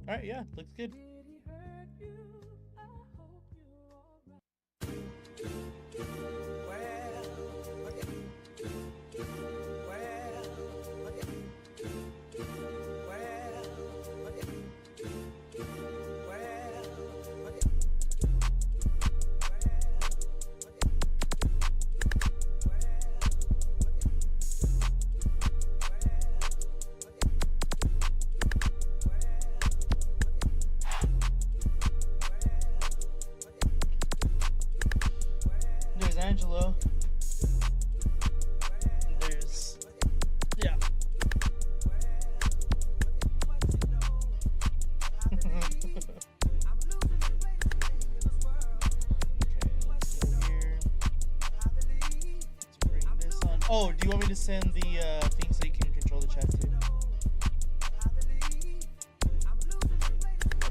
All right, yeah, looks good. There's Angelo. There's yeah. Okay, let's go here. Let's bring this on. Oh, do you want me to send the thing so you can control the chat too?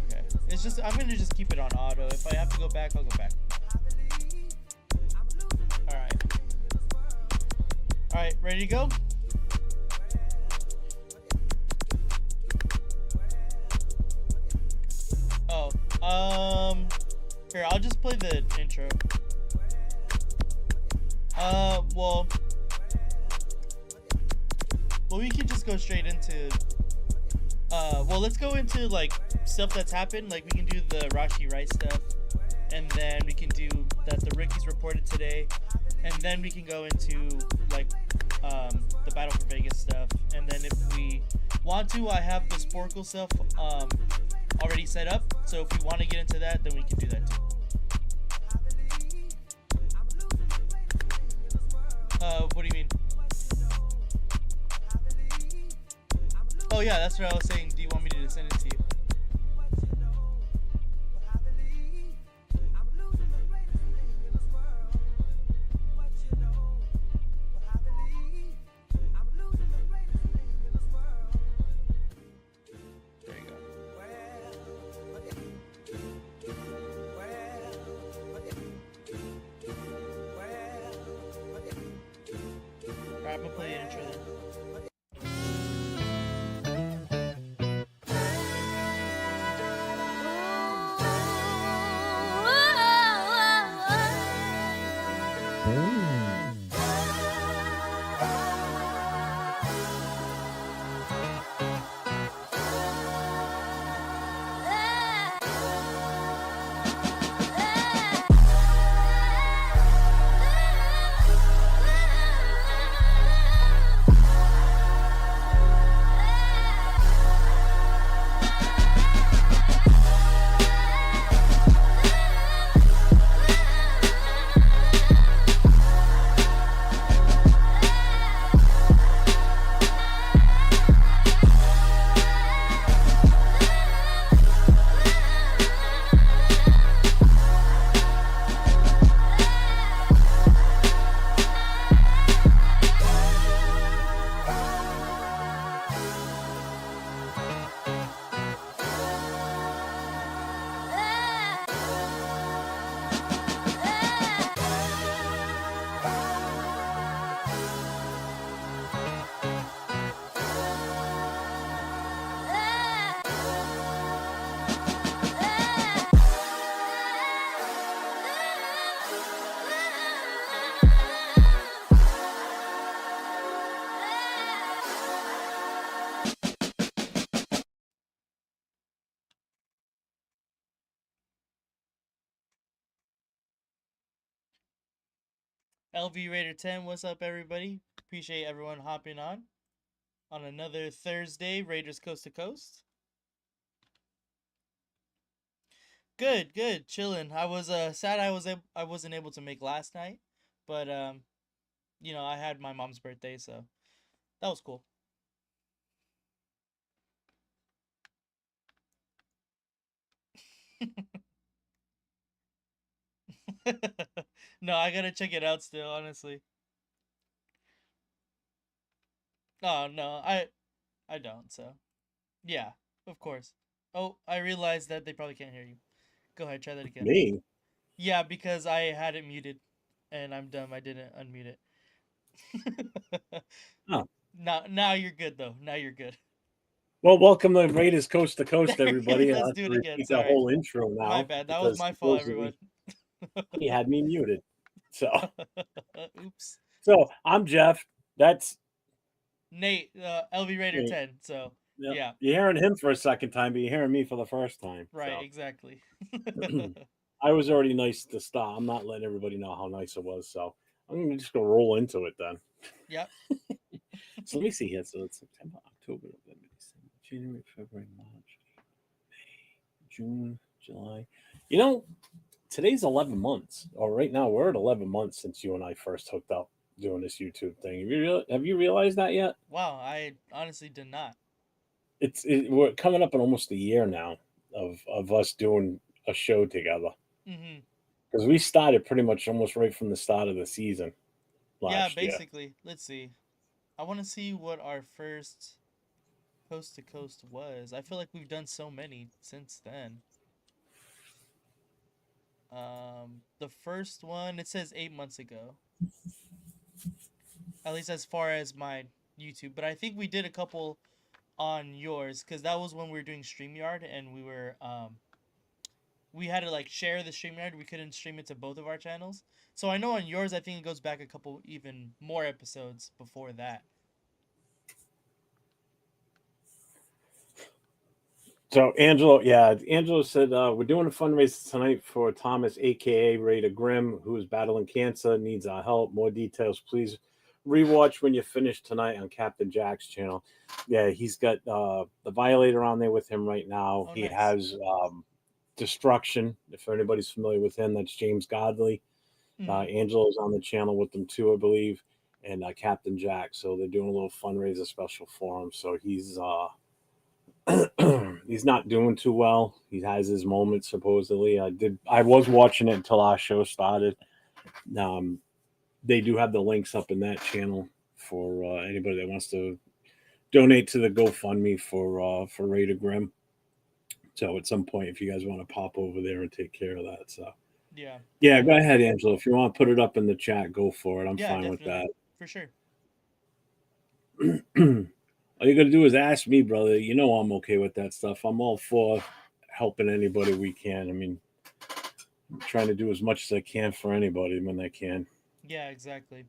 Okay. It's just I'm gonna just keep it on auto. If I have to go back, I'll go back. Alright. Alright, ready to go? Oh, here, I'll just play the intro. Well, we can just go straight into, well, let's go into, like, stuff that's happened. Like, we can do the Rashi Rice stuff, and then we can do that the rookies reported today, and then we can go into, like, the Battle for Vegas stuff, and then if we want to, I have the Sporkle stuff, already set up, so if we want to get into that, then we can do that too. What do you mean? Oh yeah, that's what I was saying. Do you want me to send it to you? I'm gonna play the intro then. LVRaider10, what's up, everybody? Appreciate everyone hopping on another Thursday, Raiders Coast to Coast. Good, good, chilling. I was sad I wasn't able to make last night, but you know, I had my mom's birthday, so that was cool. No, I gotta check it out still, honestly. Oh no, I don't. So yeah, of course. Oh, I realized that they probably can't hear you. Go ahead, try that again. Me? Yeah, because I had it muted, and I'm dumb. I didn't unmute it. Oh. Now you're good though. Now you're good. Well, welcome to Raiders Coast to Coast, There, everybody. I'll let's have do to it again. repeat that Sorry, whole intro my now bad. That was because my fault, everyone. supposedly he had me muted. So, Oops. so I'm Jeff. That's Nate, LV Raider me. 10. So Yeah. yeah, You're hearing him for a second time, but you're hearing me for the first time. right, So exactly. I was already nice to start. I'm not letting everybody know how nice it was. So I'm gonna just go roll into it then. Yep. So let me see here. So it's September, October, November, December, January, February, March, June, July. You know, today's 11 months, or right now we're at 11 months since you and I first hooked up doing this YouTube thing. Have you realized that yet? Wow, I honestly did not. We're coming up in almost a year now of us doing a show together Hmm. because we started pretty much almost right from the start of the season Yeah, last year. basically. Let's see. I want to see what our first coast to coast was. I feel like we've done so many since then. The first one it says 8 months ago. At least as far as my YouTube, but I think we did a couple on yours because that was when we were doing StreamYard and we had to like share the StreamYard. We couldn't stream it to both of our channels. So I know on yours, I think it goes back a couple even more episodes before that. So Angelo, yeah, Angelo said we're doing a fundraiser tonight for Thomas, aka Raider Grimm, who is battling cancer, needs our help. More details, please rewatch when you finish tonight on Captain Jack's channel. Yeah, he's got the Violator on there with him right now. Oh, He nice. has Destruction. If anybody's familiar with him, that's James Godley. Mm-hmm. Angelo's on the channel with them too, I believe, and Captain Jack. So they're doing a little fundraiser special for him. So he's not doing too well. He has his moments supposedly. I was watching it until our show started. Um, they do have the links up in that channel for anybody that wants to donate to the GoFundMe for Raider Grimm. So at some point, if you guys want to pop over there and take care of that, so Yeah. yeah, go ahead, Angela. If you want to put it up in the chat, go for it. I'm Yeah, fine with definitely. that. For sure. All you got to do is ask me, brother. You know I'm okay with that stuff. I'm all for helping anybody we can. I mean, I'm trying to do as much as I can for anybody when I can. Yeah, exactly.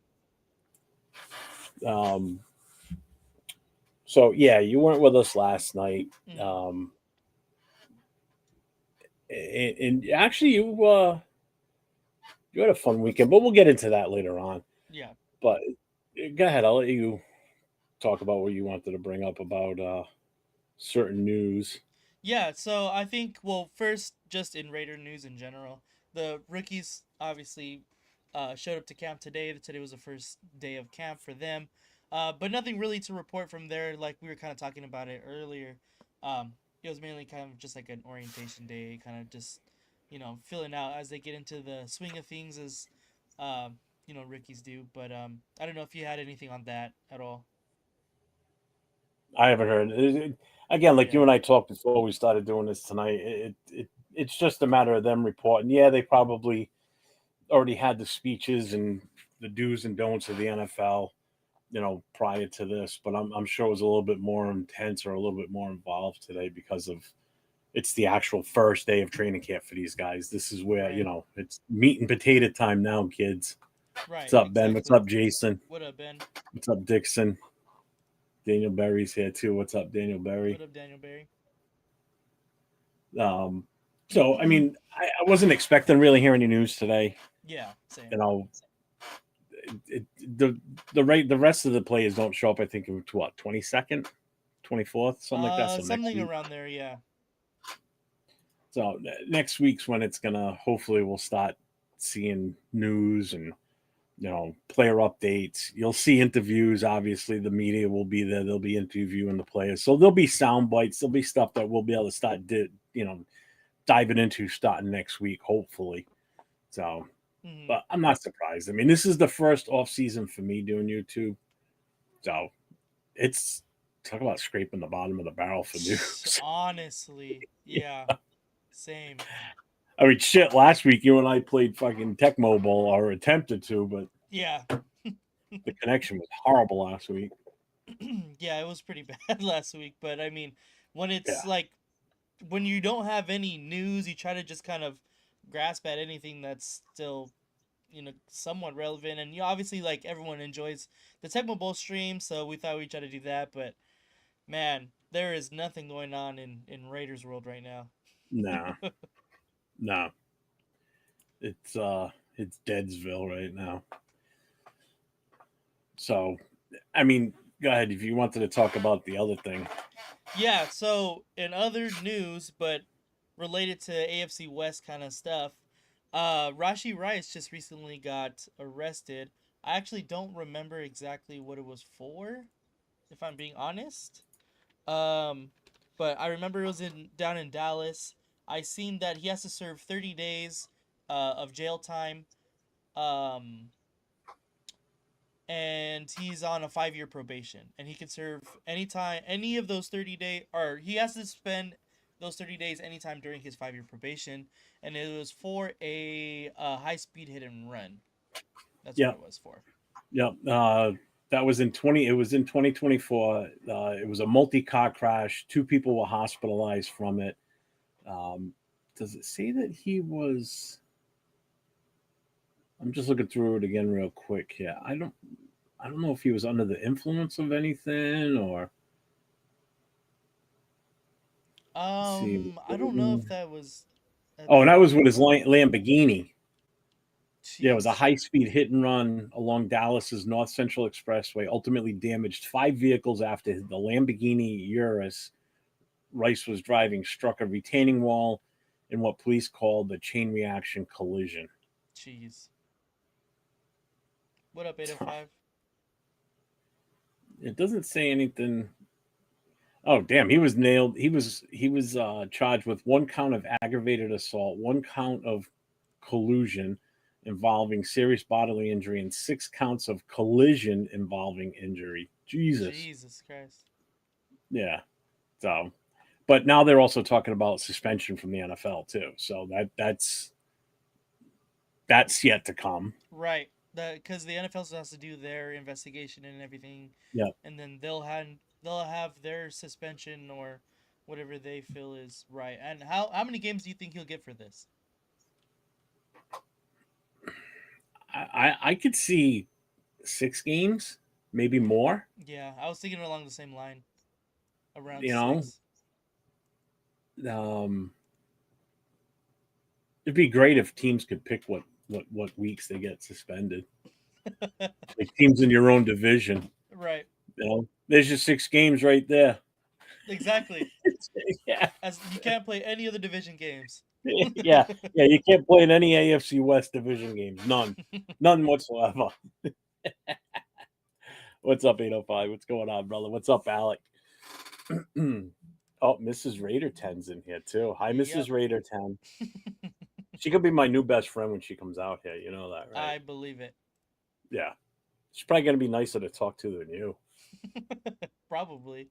Um, so yeah, you weren't with us last night, Mm-hmm. um, and actually you had a fun weekend, but we'll get into that later on. Yeah. But go ahead, I'll let you talk about what you wanted to bring up about certain news. Yeah, so I think well, first just in Raider news in general, the rookies obviously showed up to camp today. Today was the first day of camp for them, but nothing really to report from there. Like we were kind of talking about it earlier, it was mainly kind of just like an orientation day, kind of just filling out as they get into the swing of things as rookies do. But I don't know if you had anything on that at all. I haven't heard again, like you Yeah. and I talked before we started doing this tonight. It's just a matter of them reporting. Yeah, they probably already had the speeches and the do's and don'ts of the NFL, prior to this, but I'm sure it was a little bit more intense or a little bit more involved today because of it's the actual first day of training camp for these guys. This is where, Right. it's meat and potato time now, kids. What's Right. up, Ben? What's Exactly. up, Jason? What up, Ben? What's up, Dixon? Daniel Berry's here too. What's up, Daniel What Berry? up, Daniel Barry? Um, so, I mean, I wasn't expecting really hear any news today. Yeah, same. You know, it, the rest of the players don't show up. I think to what 22nd, 24th, something like that. So next Something week. around there. Yeah. So next week's when it's gonna. Hopefully, we'll start seeing news and player updates. You'll see interviews. Obviously, the media will be there. They'll be interviewing the players. So there'll be sound bites. There'll be stuff that we'll be able to start diving into starting next week. Hopefully. So, Hmm. but I'm not surprised. I mean, this is the first off season for me doing YouTube. So it's talk about scraping the bottom of the barrel for news. Honestly, yeah, same. I mean, shit. Last week, you and I played fucking Tech Mobile or attempted to, but Yeah. the connection was horrible last week. Yeah, it was pretty bad last week. But I mean, when it's Yeah. like when you don't have any news, you try to just kind of grasp at anything that's still somewhat relevant. And you obviously like everyone enjoys the Tecmo Bowl stream, so we thought we'd try to do that. But man, there is nothing going on in Raiders world right now. No, no, it's Deadsville right now. So, I mean, go ahead if you wanted to talk about the other thing. Yeah, so in other news, but related to AFC West kind of stuff, Rashi Rice just recently got arrested. I actually don't remember exactly what it was for, if I'm being honest. Um, but I remember it was in down in Dallas. I seen that he has to serve 30 days of jail time. Um, and he's on a 5-year probation, and he can serve anytime any of those 30 days, or he has to spend those 30 days anytime during his 5-year probation, and it was for a high speed hit and run. That's what Yeah, it was for. yeah. That was in 20. It was in 2024. It was a multi-car crash. Two people were hospitalized from it. Um, does it say that he was? I'm just looking through it again real quick here. I don't know if he was under the influence of anything or let's see. I don't know if that was a Oh, and that was thing with or his not. Lamborghini. Yeah, it was a Jeez. high-speed hit and run along Dallas's North Central Expressway. Ultimately damaged five vehicles after the Lamborghini Urus Rice was driving struck a retaining wall in what police called a chain reaction collision. Jeez. What up, 805? It doesn't say anything. Oh damn, he was nailed. He was charged with one count of aggravated assault, one count of collusion involving serious bodily injury, and six counts of collision involving injury. Jesus. Jesus Christ. Yeah. So, but now they're also talking about suspension from the NFL too. So that's yet to come. Right. Because the NFL still has to do their investigation and everything, Yeah. and then they'll have their suspension or whatever they feel is right. And how many games do you think he'll get for this? I could see 6 games, maybe more. Yeah, I was thinking along the same line, around You know, 6. um, it'd be great if teams could pick what weeks they get suspended. Like teams in your own division. Right. There's your 6 games right there. Exactly. Yeah, As you can't play any other division games. yeah, yeah. You can't play in any AFC West division games. None whatsoever. What's up, 805? What's going on, brother? What's up, Alec? Oh, Mrs. Raider 10's in here too. Hi, Yep. Mrs. Raider 10. She could be my new best friend when she comes out here. You know that, right? I believe it. Yeah. She's probably gonna be nicer to talk to than you. Probably.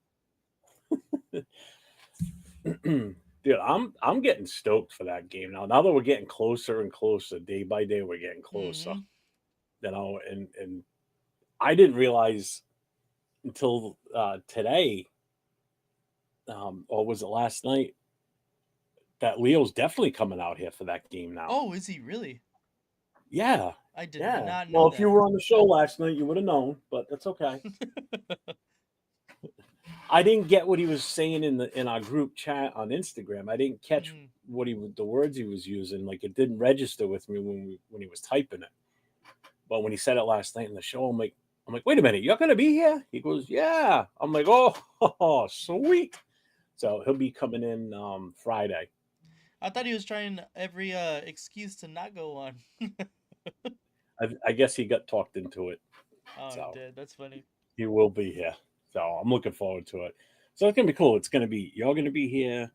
Dude, I'm getting stoked for that game now. Now that we're getting closer and closer, day by day, we're getting closer. Mm-hmm. And I didn't realize until today, or was it last night, that Leo's definitely coming out here for that game now. Oh, is he really? Yeah, I did yeah. not know Well, if you that. were on the show last night, you would have known, but that's okay. I didn't get what he was saying in our group chat on Instagram. I didn't catch Mm. what the words he was using. Like it didn't register with me when he was typing it. But when he said it last night in the show, I'm like, wait a minute, you're gonna be here? He goes, yeah. I'm like, oh, sweet. So he'll be coming in Friday. I thought he was trying every excuse to not go on. I guess he got talked into it. Oh, he So did. That's funny. he will be here. So I'm looking forward to it. So it's gonna be cool. It's gonna be you're gonna be here.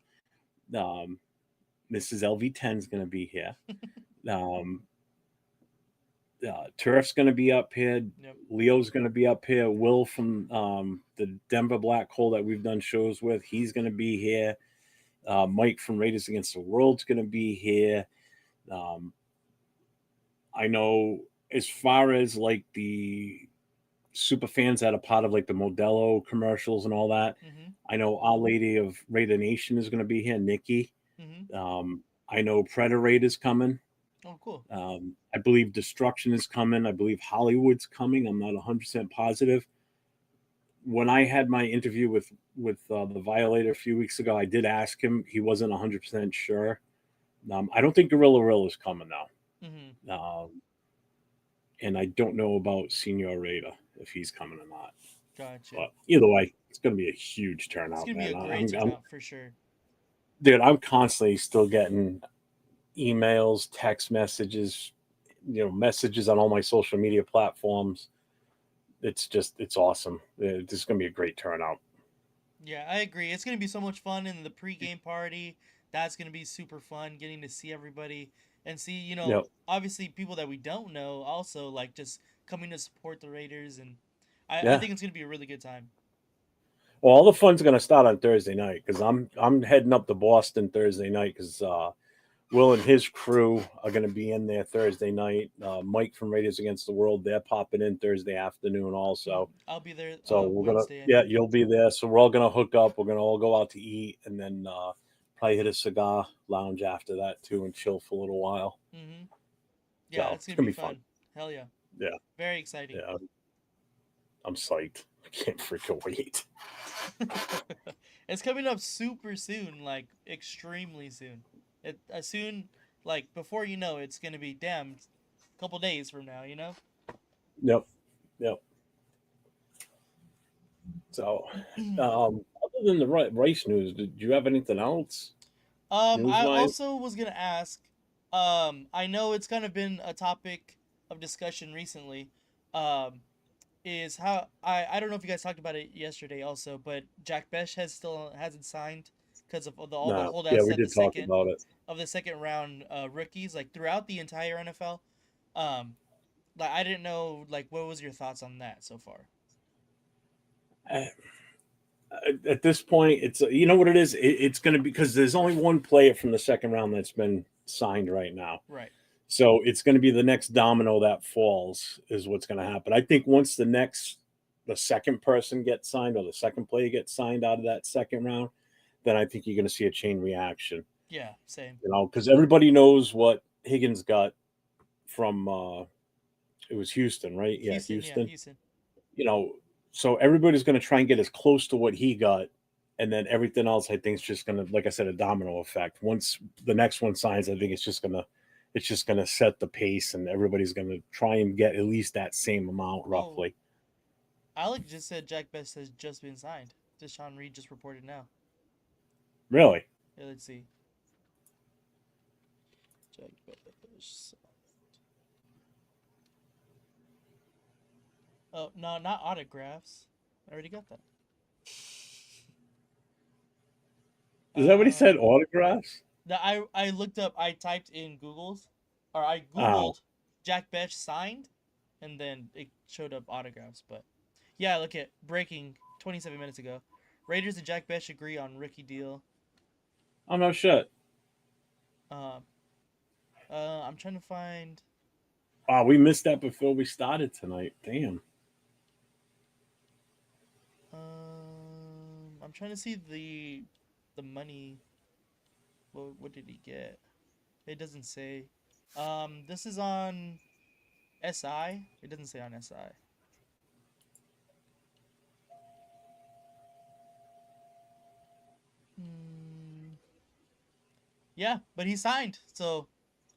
Um, Mrs. LV10 is gonna be here. Um, Turf's gonna be up here. Yep. Leo's gonna be up here. Will from the Denver Black Hole that we've done shows with, he's gonna be here. Mike from Raiders Against the World's gonna be here. Um, I know as far as like the super fans that are part of like the Modelo commercials and all that. Mhm. I know Our Lady of Raider Nation is going to be here, Nikki. Mhm. I know Predator is coming. Oh, cool. I believe Destruction is coming. I believe Hollywood's coming. I'm not 100% positive. When I had my interview with the Violator a few weeks ago, I did ask him. He wasn't 100% sure. I don't think Gorilla Rill is coming Mhm. now. And I don't know about Senior Raider if he's coming or not. Gotcha. But either way, it's going to be a huge It's turnout, gonna be a man. great turnout for sure. Dude, I'm constantly still getting emails, text messages, messages on all my social media platforms. It's awesome. This is going to be a great turnout. Yeah, I agree. It's gonna be so much fun in the pregame party. That's gonna be super fun getting to see everybody and see, Yep. obviously people that we don't know also like just coming to support the Raiders, and I Yeah. think it's gonna be a really good time. Well, all the fun's going to start on Thursday night because I'm heading up to Boston Thursday night because Will and his crew are going to be in there Thursday night. Mike from Raiders Against the World, they're popping in Thursday afternoon also. I'll be there So we're gonna, Wednesday, I yeah, think. you'll be there. So we're all gonna hook up. We're gonna all go out to eat, and then probably hit a cigar lounge after that too, and chill for a little while. Mhm. Yeah, So it's it's gonna gonna be be fun. fun. Hell yeah. Yeah, Very exciting. yeah, I'm psyched. I can't freaking wait. It's coming up super soon, like extremely soon. It as soon like before you know it's gonna be damn couple days from now, you know? Yep, yep. So, other than the race news, did you have anything else news I wise? also was gonna ask, I know it's kind of been a topic of discussion recently, um, is how I don't know if you guys talked about it yesterday also, but Jack Besh hasn't signed because of all the No. Yeah, holdouts we at the did talk second about it. of the second round rookies like throughout the entire NFL. Um, like I didn't know like what was your thoughts on that so far? Uh, at this point, it's you know what it is. It's going to be because there's only one player from the second round that's been signed right now. Right. So it's going to be the next domino that falls is what's going to happen. I think once the second person gets signed or the second player gets signed out of that second round, then I think you're going to see a chain reaction. Yeah. Same. Because everybody knows what Higgins got from it was Houston, right? Yeah, Houston. Yeah. Houston. Houston. You know, so everybody's going to try and get as close to what he got, and then everything else I think is just going to, like I said, a domino effect. Once the next one signs, I think it's just gonna set the pace, and everybody's gonna try and get at least that same amount Oh, roughly. Alec just said Jack Best has just been signed. Deshaun Reed just reported now. Really? Yeah, let's see. Jack Best. Oh no, not autographs. I already got that. Is that what he said? Um, Autographs? I looked up. I typed in Google's, or I Oh, Googled Jack Best signed, and then it showed up autographs. But yeah, look at breaking 27 minutes ago. Raiders and Jack Best agree on rookie deal. oh no shit. Um, I'm trying to find. Wow, we missed that before we started tonight. Damn. I'm trying to see the money. What did he get? It doesn't say. This is on SI. It doesn't say on SI. Hmm. Yeah, but he signed. So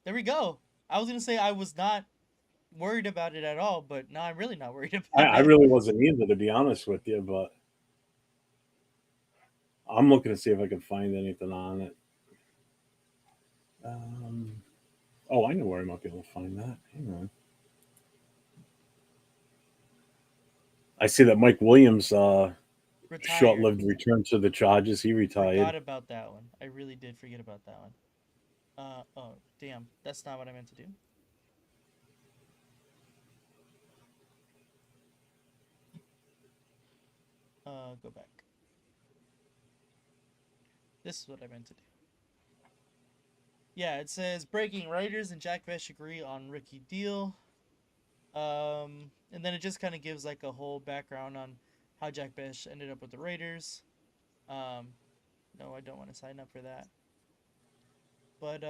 there we go. I was gonna say I was not worried about it at all, but now I'm really not worried I, about I it. really wasn't either, to be honest with you, but I'm looking to see if I can find anything on it. Um, oh, I know where I might be able to find that. Hang on. I see that Mike Williams Retired. short-lived return to the Chargers. He Forgot retired. about that one. I really did forget about that one. Oh, damn. That's not what I meant to do. Go back. This is what I meant to do. Yeah, it says breaking Raiders and Jack Vesh agree on rookie deal. And then it just kind of gives like a whole background on how Jack Bish ended up with the Raiders. Um, no, I don't want to sign up for that. But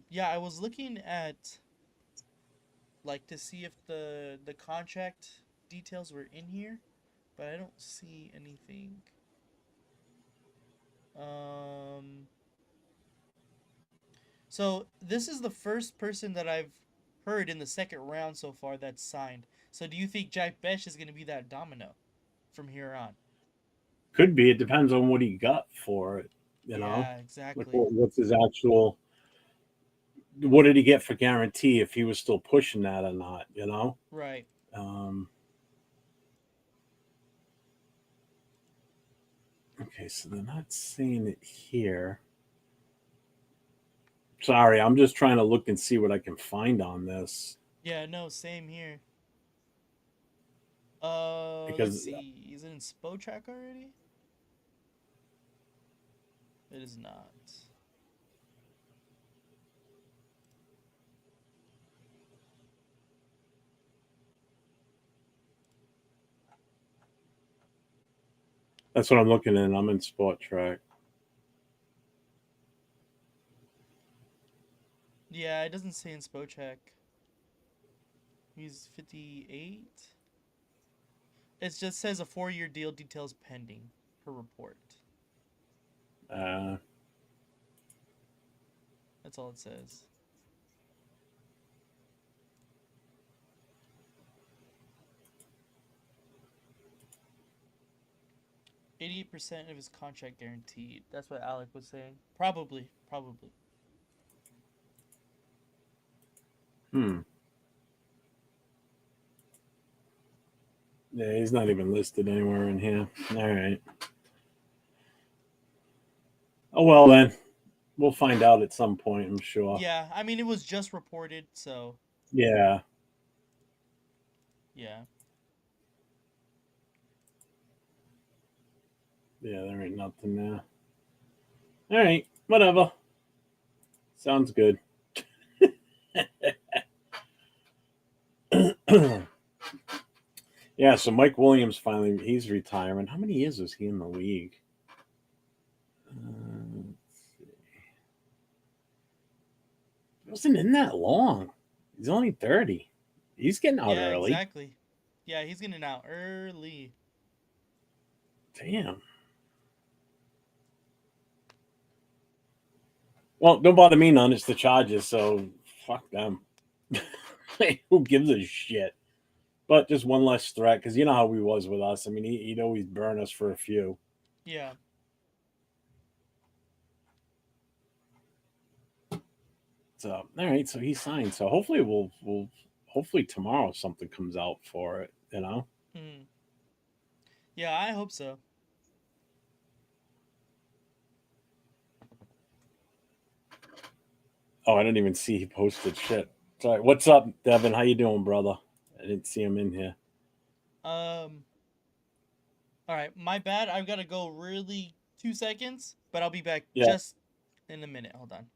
yeah, I was looking at like to see if the contract details were in here, but I don't see anything. Um, so this is the first person that I've heard in the second round so far that's signed. So do you think Jack Besh is going to be that domino from here on? Could be. It depends on what he got for it. You know, Yeah, like exactly. what's his actual? What did he get for guarantee if he was still pushing that or not? You know. Right. Um, okay, so they're not saying it here. Sorry, I'm just trying to look and see what I can find on this Yeah, no, same here. Let's because see. Is it in Spo track already? It is not. that's what I'm looking at. I'm in Sport Track. Yeah, it doesn't say in Spo track. He's 58. It just says a 4-year deal, details pending per report. Uh, That's all it says. 88% of his contract guaranteed. That's what Alec was saying. Probably, probably. hmm. Yeah, he's not even listed anywhere in here. All right. Oh well then. We'll find out at some point, I'm sure. Yeah, I mean it was just reported, so Yeah. yeah. Yeah, there ain't nothing there. All right. Whatever. Sounds good. Yeah, so Mike Williams finally he's retiring. How many years is he in the league? It wasn't in that long. He's only 30. He's getting out Yeah, early. exactly. Yeah, he's getting out early. Damn. Well, don't bother me none. It's the Chargers, so fuck them. Who gives a shit? But just one less threat, because you know how he was with us. I mean, he'd always burn us for a few. Yeah. So, all right, so he signed. So hopefully we'll hopefully tomorrow something comes out for it. You know. Hmm. Yeah, I hope so. Oh, I didn't even see he posted shit. Sorry. What's up, Devin? How you doing, brother? I didn't see him in here. Um all right, my bad. I've got to go really 2 seconds, but I'll be back Yeah. just in a minute. Hold on.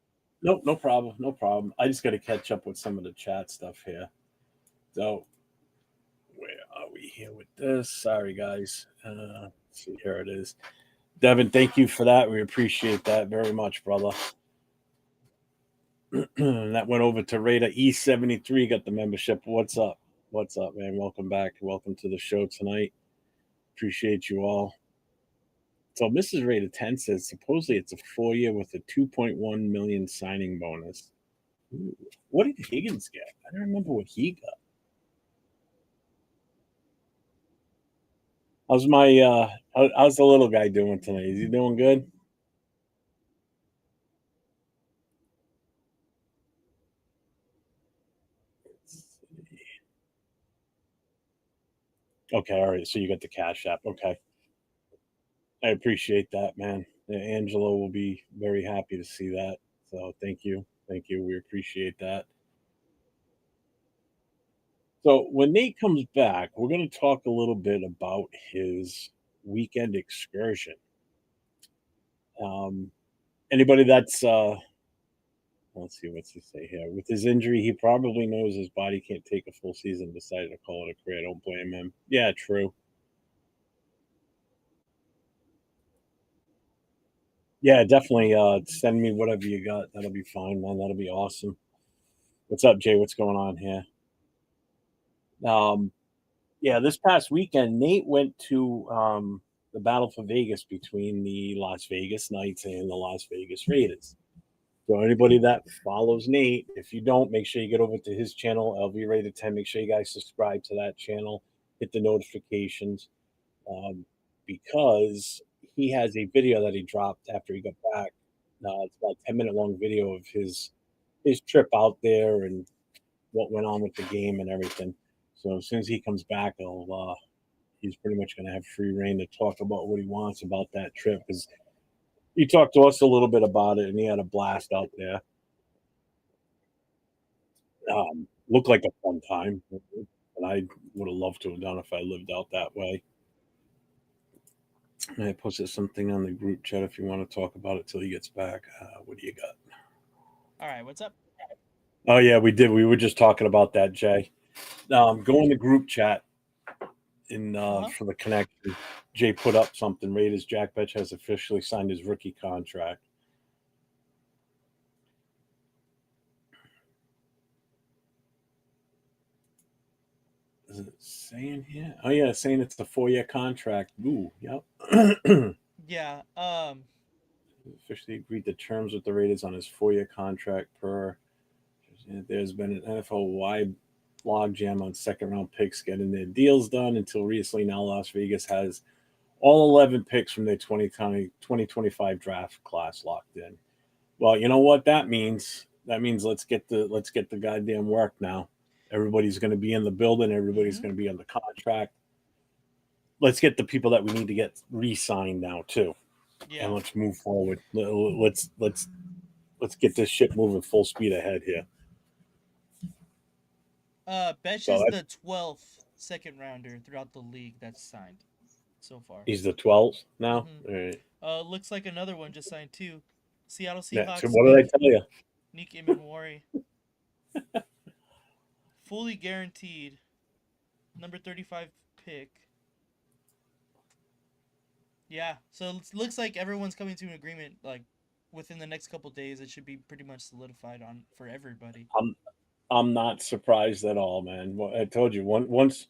Nope, no problem. No problem. I just got to catch up with some of the chat stuff here. So, where are we here with this? Sorry, guys. Let's see, here it is. Devin, thank you for that. We appreciate that very much, brother. That went over to Raider E73, got the membership. What's up? What's up, man? Welcome back. Welcome to the show tonight. Appreciate you all. So Mrs. Raider 10 says supposedly it's a 4-year with a 2.1 million signing bonus. Ooh, what did Higgins get? I don't remember what he got. How's my how's the little guy doing tonight? Is he doing good? Okay, all right. So you got the cash app. Okay. I appreciate that, man. Angelo will be very happy to see that. So thank you. Thank you. We appreciate that. So when Nate comes back, we're going to talk a little bit about his weekend excursion. Um, anybody that's Let's see, what's he say here? With his injury, he probably knows his body can't take a full season. Decided to call it a career. Don't blame him. Yeah, true. Yeah, definitely. Send me whatever you got. That'll be fine, man. That'll be awesome. What's up, Jay? What's going on here? Um, yeah, this past weekend, Nate went to the Battle for Vegas between the Las Vegas Knights and the Las Vegas Raiders. So anybody that follows Nate, if you don't, make sure you get over to his channel, LVRaider10. Make sure you guys subscribe to that channel, hit the notifications, because he has a video that he dropped after he got back. It's about a 10-minute long video of his trip out there and what went on with the game and everything. So as soon as he comes back, he's pretty much going to have free reign to talk about what he wants about that trip. Because he talked to us a little bit about it, and he had a blast out there. Looked like a fun time, and I would have loved to have done if I lived out that way. I posted something on the group chat if you want to talk about it till he gets back. What do you got? All right, what's up? Oh yeah, we did. We were just talking about that, Jay. Go in the group chat in Uh-huh. for the connection. Jay put up something. Raiders Jack Betch has officially signed his rookie contract. Is it saying here? Oh yeah, it's saying it's a 4-year contract. Ooh, yep. Yeah. Officially agreed to terms with the Raiders on his 4-year contract per. There's been an NFL-wide logjam on second-round picks getting their deals done until recently. Now Las Vegas has all 11 picks from their 2025 draft class locked in. Well, you know what that means? That means let's get the goddamn work now. Everybody's going to be in the building. Everybody's Mm-hmm. going to be on the contract. Let's get the people that we need to get re-signed now too, and Yeah. let's move forward. Let's get this shit moving full speed ahead here. Betch So is that's the 12th second rounder throughout the league that's signed so far. he's the 12th now. Mm-hmm. All right. Looks like another one just signed too. Seattle So Seahawks what did I tell you? Nick Imamwari, fully guaranteed, number 35 pick. Yeah, so it looks like everyone's coming to an agreement. Like within the next couple days, it should be pretty much solidified on for everybody. I'm I'm not surprised at all, man. Well, I told you once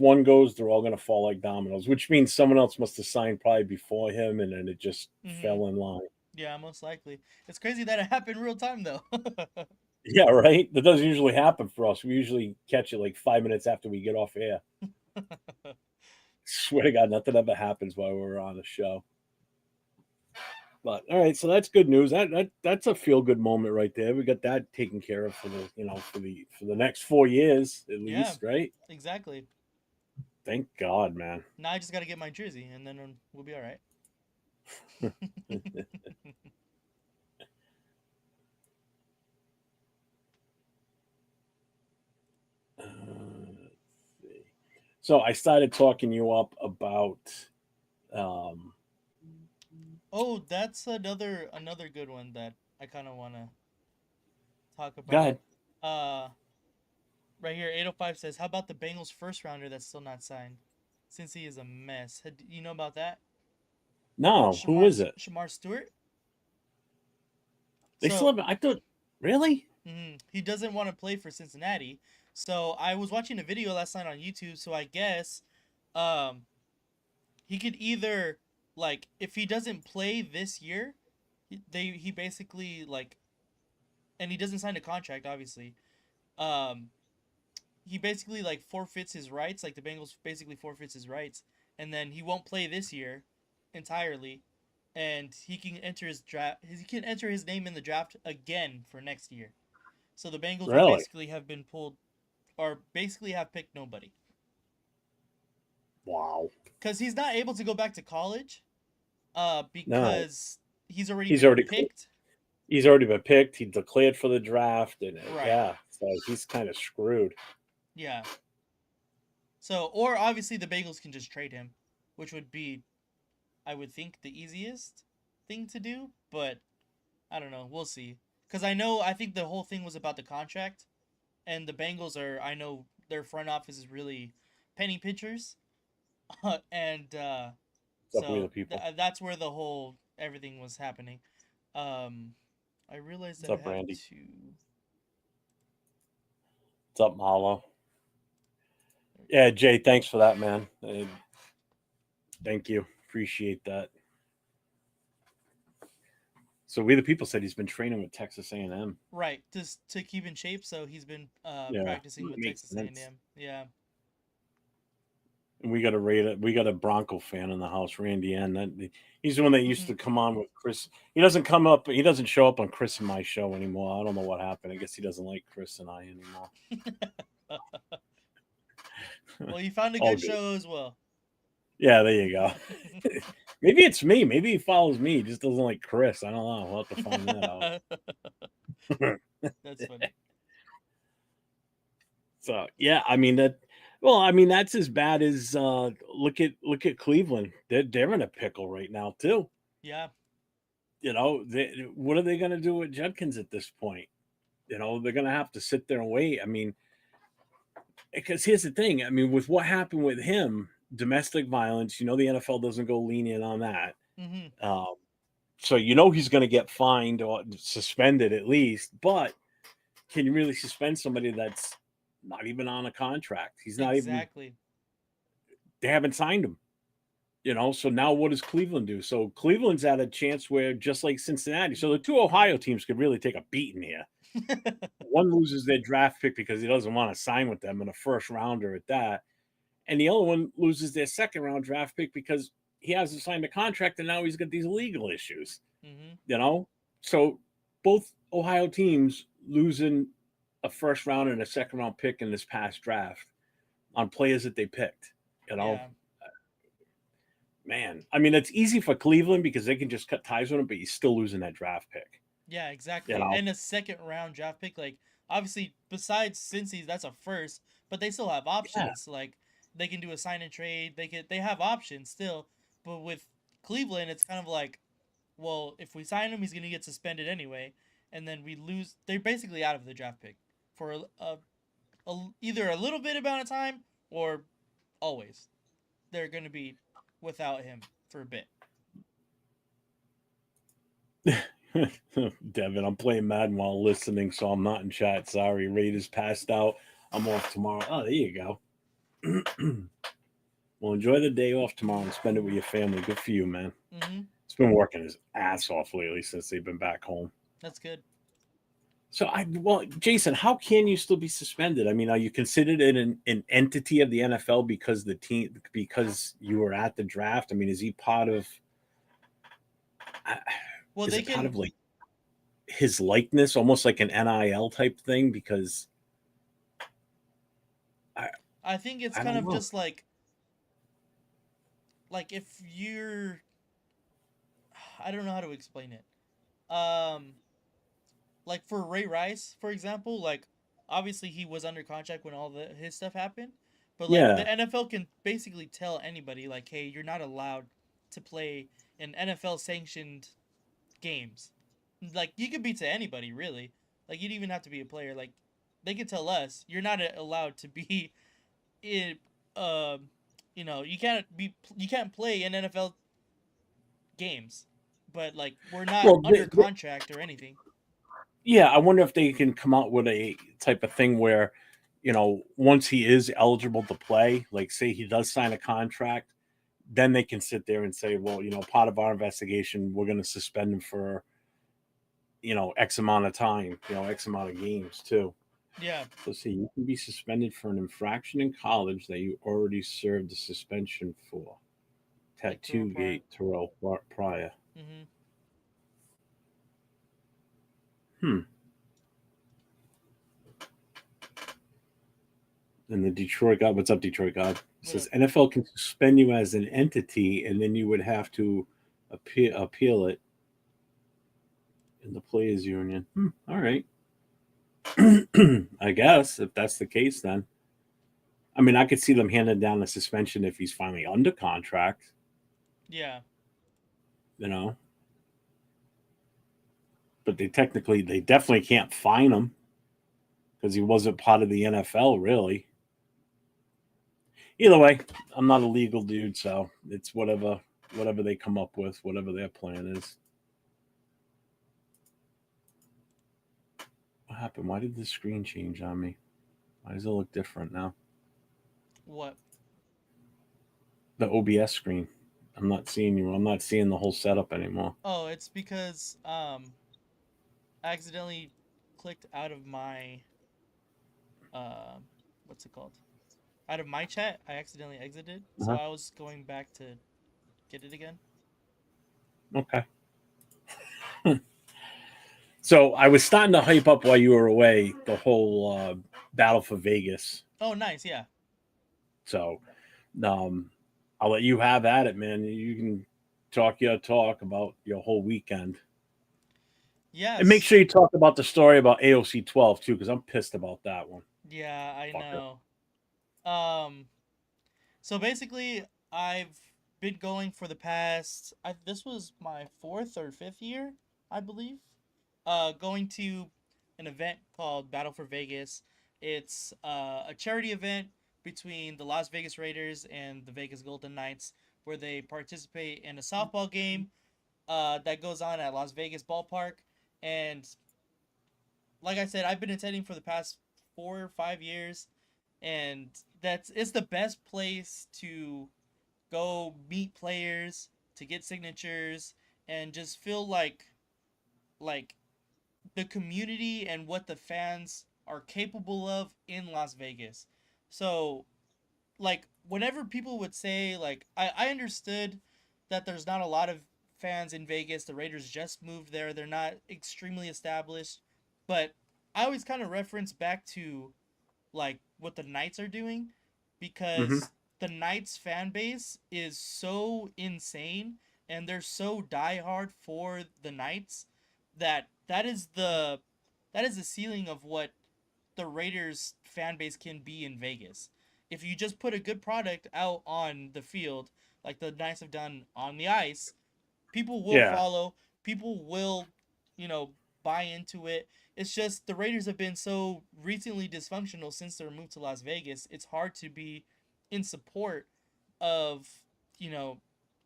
one goes, they're all gonna fall like dominoes, which means someone else must have signed probably before him, and then it just Mm-hmm. fell in line. Yeah, most likely. It's crazy that it happened real time though. Yeah, right. That doesn't usually happen for us. We usually catch it like 5 minutes after we get off air. Swear to God, nothing ever happens while we're on the show. But all right, so that's good news. That's a feel good moment right there. We got that taken care of for the for the next 4 years at Yeah, least, right? exactly. Thank God, man. Now I just got to get my jersey, and then we'll be all right. So I started talking you up about um Oh, that's another good one that I kind of want to talk go about. ahead. Uh, right here, 805 says, "How about the Bengals first rounder that's still not signed? Since he is a mess. You know about that? No, who is it? Shamar Stewart. They still So have I thought really? he doesn't want to play for Cincinnati. So I was watching a video last night on YouTube. So I guess um he could either, like, if he doesn't play this year, he basically, like, and he doesn't sign a contract obviously. Um he basically, like, forfeits his rights, like the Bengals basically forfeits his rights, and then he won't play this year entirely, and he can enter his name in the draft again for next year. So the Bengals will Really? basically have been pulled, or basically have picked nobody, Wow. because he's not able to go back to college, No. because he's already He's been already picked. he's already been picked. He declared for the draft and Right. yeah, so he's kind of screwed. Yeah. So, or obviously the Bengals can just trade him, which would be, I would think, the easiest thing to do, but I don't know. We'll see. Because I think the whole thing was about the contract, and the Bengals are, I know their front office is really penny pinchers, and What's up, we the so people? that's where the whole everything was happening. Um, I realized What's that I up, have Randy? to. What's up, Malo? Yeah, Jay, thanks for that, man. Thank you. Appreciate that. So we the people said he's been training with Texas A&M. Right, just to keep in shape. So he's been Yeah, practicing that with makes Texas A and sense. M. Yeah. And we got a Bronco fan in the house, Randy N. He's the one that used to come on with Chris. He doesn't come up. He doesn't show up on Chris and my show anymore. I don't know what happened. I guess he doesn't like Chris and I anymore. Well, you found a All good good. show as well. Yeah, there you go. Maybe it's me. Maybe he follows me. He just doesn't like Chris. I don't know. We'll have to find that out. That's funny. So yeah, I mean that. Well, I mean that's as bad as look at Cleveland. They're in a pickle right now too. Yeah. You know, what are they going to do with Judkins at this point? You know, they're going to have to sit there and wait. I mean, because here's the thing. I mean, with what happened with him, domestic violence. You know, the NFL doesn't go lenient on that. Mm-hmm. Um, so you know he's going to get fined or suspended at least. But can you really suspend somebody that's not even on a contract? He's not even. Exactly. They haven't signed him. You know, so now what does Cleveland do? So Cleveland's at a chance where, just like Cincinnati, so the two Ohio teams could really take a beating here. One loses their draft pick because he doesn't want to sign with them in a first rounder at that. And the other one loses their second round draft pick because he hasn't signed a contract and now he's got these legal issues. Mm-hmm. You know? So both Ohio teams losing a first round and a second round pick in this past draft on players that they picked. You know, Yeah. man. I mean, it's easy for Cleveland because they can just cut ties with him, but he's still losing that draft pick. Yeah, You exactly. know? And a second round draft pick, like obviously besides Cincy's, that's a first, but they still have Yeah. options. Like they can do a sign and trade. They have options still. But with Cleveland, it's kind of like, well, if we sign him, he's gonna get suspended anyway, and then we lose. They're basically out of the draft pick for either a little bit amount of time or always. They're gonna be without him for a bit. Devin, I'm playing Madden while listening, so I'm not in chat. Sorry. Raiders passed out. I'm off tomorrow. Oh, there you go. Well, enjoy the day off tomorrow and spend it with your family. Good for you, man. Mm-hmm. It's been working his ass off lately since they've been back home. That's good. So Jason, how can you still be suspended? I mean, are you considered an entity of the NFL because you were at the draft? I mean, is he part of? Well, Is they it part can. of like his likeness, almost like an NIL type thing? Because I I think it's I kind don't of know. just like if you're. I don't know how to explain it. Um, like for Ray Rice, for example, like obviously he was under contract when all the his stuff happened, but like the Yeah. NFL can basically tell anybody like, hey, you're not allowed to play in NFL sanctioned games. Like you could be to anybody really. Like you don't even have to be a player. Like they could tell us you're not allowed to be in. You can't play in NFL games, but like we're not Well, under contract or anything. yeah, I wonder if they can come out with a type of thing where, once he is eligible to play, like say he does sign a contract, then they can sit there and say, well, part of our investigation, we're going to suspend him for, X amount of time, X amount of games too. Yeah, Let's see, you can be suspended for an infraction in college that you already served the suspension for. like Terrell Tattoo Pryor. gate, Terrell Pryor. Mm-hmm. Hmm. And the Detroit God, what's up, Detroit God? It What says up? NFL can suspend you as an entity, and then you would have to appeal it in the players union. All right, I guess if that's the case, then I mean I could see them handing down the suspension if he's finally under contract. Yeah, You know, but they definitely can't fine him because he wasn't part of the NFL, really. Either way, I'm not a legal dude, so it's whatever they come up with, whatever their plan is. What happened? Why did the screen change on me? Why does it look different now? What? The OBS screen. I'm not seeing you. I'm not seeing the whole setup anymore. Oh, it's because I accidentally clicked out of my uh what's it called? Out of my chat. I accidentally exited, so Uh-huh. I was going back to get it again. Okay. So I was starting to hype up while you were away the whole battle for Vegas. Oh, nice. Yeah. So um, I'll let you have at it, man. You can talk your talk about your whole weekend. And make Yes. sure you talk about the story about AOC 12 too, because I'm pissed about that one. Yeah, I Fucker. know. Um so basically I've been going for the past this was my 4th or 5th year, I believe. Going to an event called Battle for Vegas. It's a charity event between the Las Vegas Raiders and the Vegas Golden Knights where they participate in a softball game that goes on at Las Vegas Ballpark. And like I said, I've been attending for the past 4 or 5 years, and that's it's the best place to go meet players, to get signatures, and just feel like the community and what the fans are capable of in Las Vegas. So like whenever people would say like I understood that there's not a lot of fans in Vegas. The Raiders just moved there. They're not extremely established. But I always kind of reference back to like what the Knights are doing Mm-hmm. because the Knights fan base is so insane and they're so diehard for the Knights that that is the ceiling of what the Raiders fan base can be in Vegas. If you just put a good product out on the field, like the Knights have done on the ice, people will Yeah. follow. People will, you know, buy into it. It's just the Raiders have been so recently dysfunctional since their move to Las Vegas. It's hard to be in support of, you know,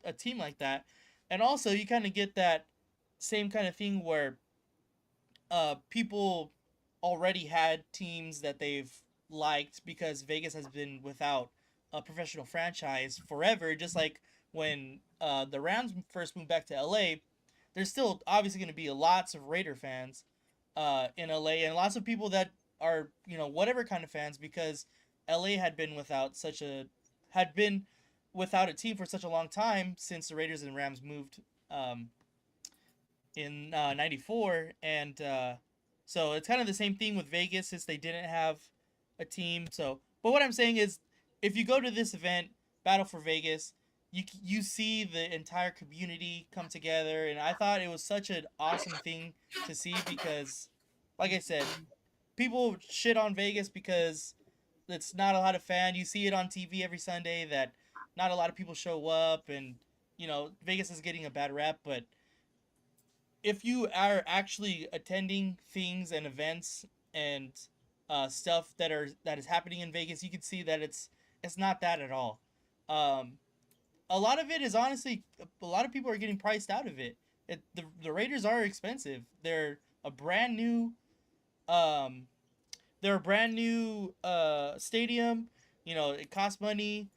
a team like that. And also, you kind of get that same kind of thing where people already had teams that they've liked because Vegas has been without a professional franchise forever. Just like when the Rams first moved back to LA, there's still obviously going to be lots of Raider fans in LA and lots of people that are whatever kind of fans because LA had been without a team for such a long time since the Raiders and Rams moved um, in '94, and so it's kind of the same thing with Vegas since they didn't have a team. So, but what I'm saying is, if you go to this event, Battle for Vegas, you see the entire community come together, and I thought it was such an awesome thing to see because, like I said, people shit on Vegas because it's not a lot of fan. You see it on TV every Sunday that not a lot of people show up, and Vegas is getting a bad rap, but if you are actually attending things and events and stuff that is happening in Vegas, you can see that it's not that at all. Um, a lot of it is honestly a lot of people are getting priced out of it. The Raiders are expensive. Um, they're a brand new stadium. It costs money.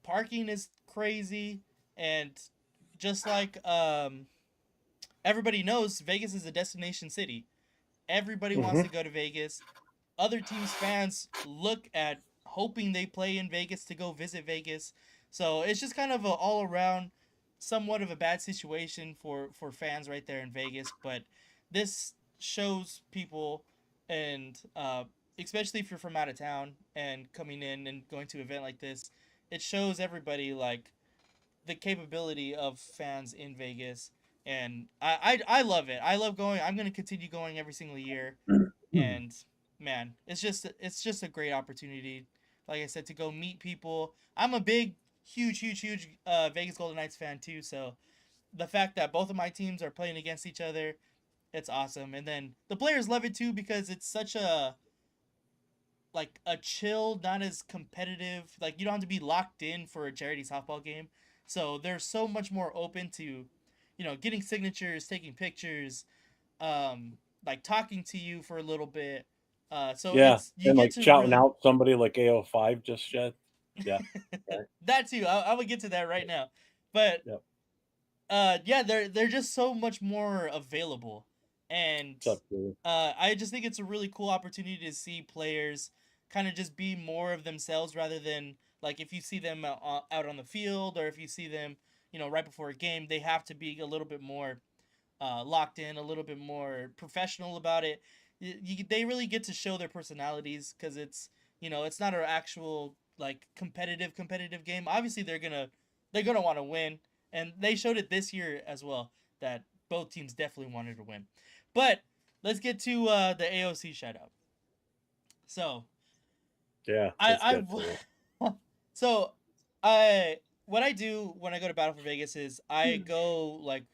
Parking is crazy, and just like everybody knows, Vegas is a destination city. Everybody wants Mm-hmm. to go to Vegas. Other teams' fans look at hoping they play in Vegas to go visit Vegas. So it's just kind of a all around, somewhat of a bad situation for fans right there in Vegas. But this shows people, and especially if you're from out of town and coming in and going to an event like this, it shows everybody like the capability of fans in Vegas, and I love it. I love going. I'm gonna continue going every single year, and man, it's just a great opportunity. Like I said, to go meet people. I'm a big, huge Vegas Golden Knights fan too. So the fact that both of my teams are playing against each other, It's awesome. And then the players love it too because it's such a like a chill, not as competitive. Like you don't have to be locked in for a charity softball game. So they're so much more open to, getting signatures, taking pictures, like talking to you for a little bit. So Yeah, it's you and get like to shouting really out somebody like AO5 just said. Yeah, right. that too. I would get to that right now, but Yep. yeah, they're just so much more available, and What's up, dude? I just think it's a really cool opportunity to see players kind of just be more of themselves rather than like if you see them out on the field or if you see them, right before a game, they have to be a little bit more locked in, a little bit more professional about it. They really get to show their personalities because it's not an actual like competitive game. Obviously, they're gonna want to win, and they showed it this year as well that both teams definitely wanted to win. But let's get to the AOC shutout. So Yeah, let's I get to it. so I what I do when I go to Battle for Vegas is I Hmm. go like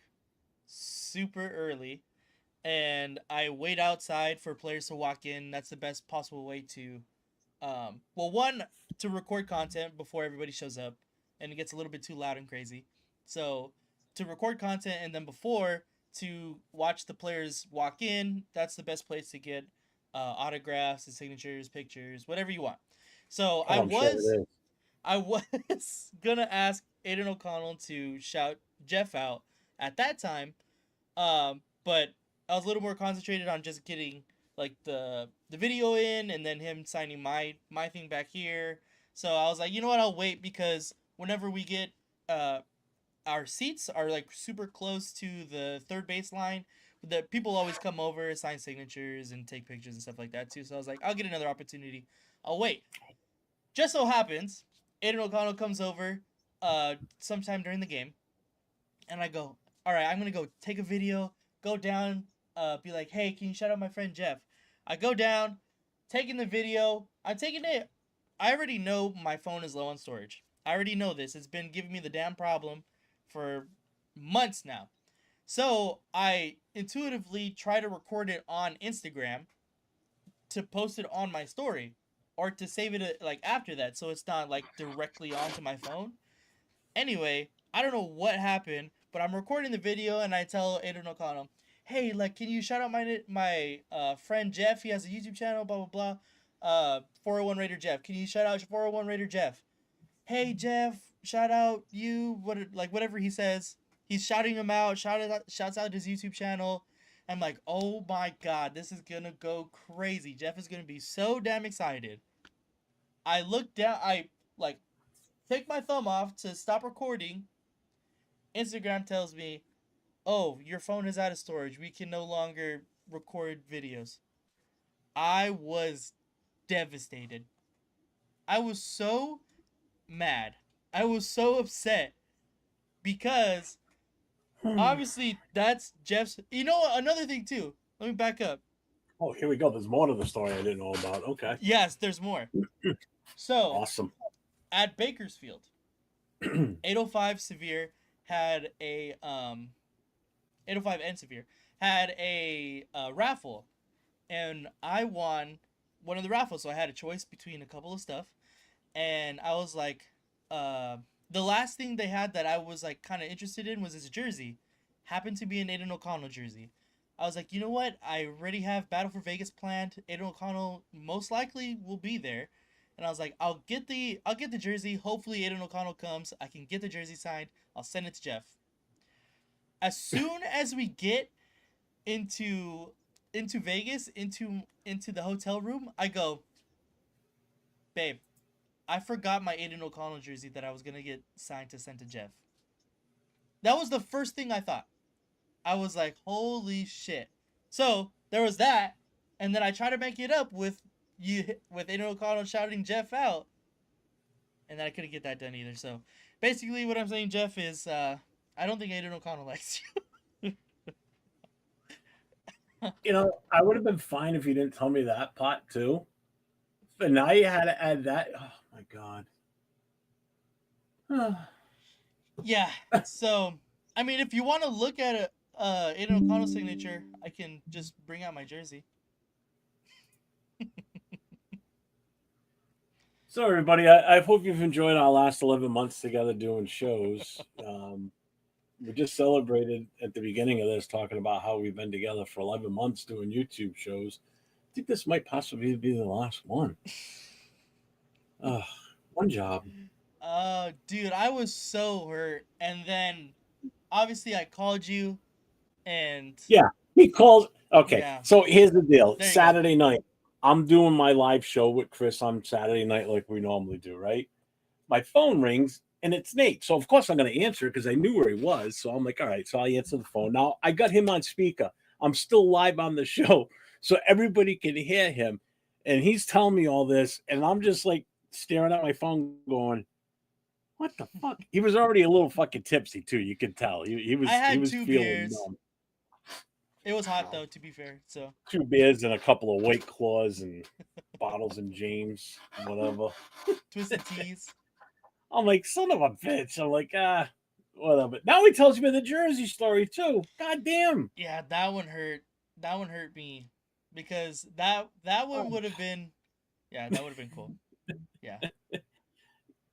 super early and I wait outside for players to walk in. That's the best possible way to, well, one, to record content before everybody shows up, and it gets a little bit too loud and crazy. So to record content and then before to watch the players walk in, that's the best place to get autographs and signatures, pictures, whatever you want. So Oh, I'm sure it is. I was gonna ask Aiden O'Connell to shout Jeff out at that time, but I was a little more concentrated on just getting like the video in and then him signing my thing back here. So I was like, you know what, I'll wait because whenever we get uh our seats are like super close to the third base line, the people always come over, sign signatures and take pictures and stuff like that too. So I was like, I'll get another opportunity. I'll wait. Just so happens, Aiden O'Connell comes over sometime during the game and I go, all right, I'm gonna go take a video, go down, be like, hey, can you shout out my friend Jeff? I go down, taking the video. I'm taking it. I already know my phone is low on storage. I already know this. It's been giving me the damn problem for months now. So I intuitively try to record it on Instagram to post it on my story or to save it like after that so it's not like directly onto my phone. Anyway, I don't know what happened, but I'm recording the video and I tell Aiden O'Connell, "Hey, like, can you shout out my friend Jeff? He has a YouTube channel, blah blah blah. 401 Raider Jeff. Can you shout out 401 Raider Jeff? Hey Jeff, shout out you. Whatever he says, he's shouting him out. Shouts out his YouTube channel. I'm like, oh my god, this is gonna go crazy. Jeff is gonna be so damn excited. I look down. I like take my thumb off to stop recording. Instagram tells me, "Oh, your phone is out of storage. We can no longer record videos." I was devastated. I was so mad. I was so upset because Hmm. obviously that's Jeff's. You know what? Another thing too. Let me back up. Oh, here we go. There's more to the story I didn't know about. Okay, Yes, there's more. So awesome. at Bakersfield, 805 Severe had a 805 and Severe had a raffle, and I won one of the raffles. So I had a choice between a couple of stuff, and I was like, uh, the last thing they had that I was like kind of interested in was this jersey. Happened to be an Aiden O'Connell jersey. I was like, you know what? I already have Battle for Vegas planned. Aiden O'Connell most likely will be there, and I was like, I'll get the jersey. Hopefully Aiden O'Connell comes. I can get the jersey signed. I'll send it to Jeff. As soon as we get into Vegas, into the hotel room, I go, babe, I forgot my Aiden O'Connell jersey that I was gonna get signed to send to Jeff. That was the first thing I thought. I was like, holy shit. So there was that, and then I tried to make it up with Aiden O'Connell shouting Jeff out, and then I couldn't get that done either. So basically, what I'm saying, Jeff, is I don't think Aiden O'Connell likes you. I would have been fine if you didn't tell me that part too. But now you had to add that. Oh my god. Yeah. So I mean, if you want to look at it, Aiden O'Connell signature. I can just bring out my jersey. So, everybody, I hope you've enjoyed our last 11 months together doing shows. We just celebrated at the beginning of this talking about how we've been together for 11 months doing YouTube shows. I think this might possibly be the last one. Uh, One job. Dude, I was so hurt, and then obviously I called you, and Yeah, he calls. Okay, yeah, so here's the deal. there you go. Saturday night, I'm doing my live show with Chris on Saturday night like we normally do, right? My phone rings and it's Nate. So of course I'm going to answer because I knew where he was. So I'm like, all right. So I answer the phone. Now I got him on speaker. I'm still live on the show, so everybody can hear him, and he's telling me all this, and I'm just like staring at my phone, going, "What the fuck?" He was already a little fucking tipsy too. You could tell he I was he had was two feeling beers. numb. It was hot though, to be fair. So 2 beers and a couple of White Claws and bottles and James, whatever. twisted teas. I'm like, son of a bitch. I'm like, whatever. Now he tells me the Jersey story too. God damn. Yeah, that one hurt. That one hurt me because that one would have been, yeah, that would have been cool. Yeah.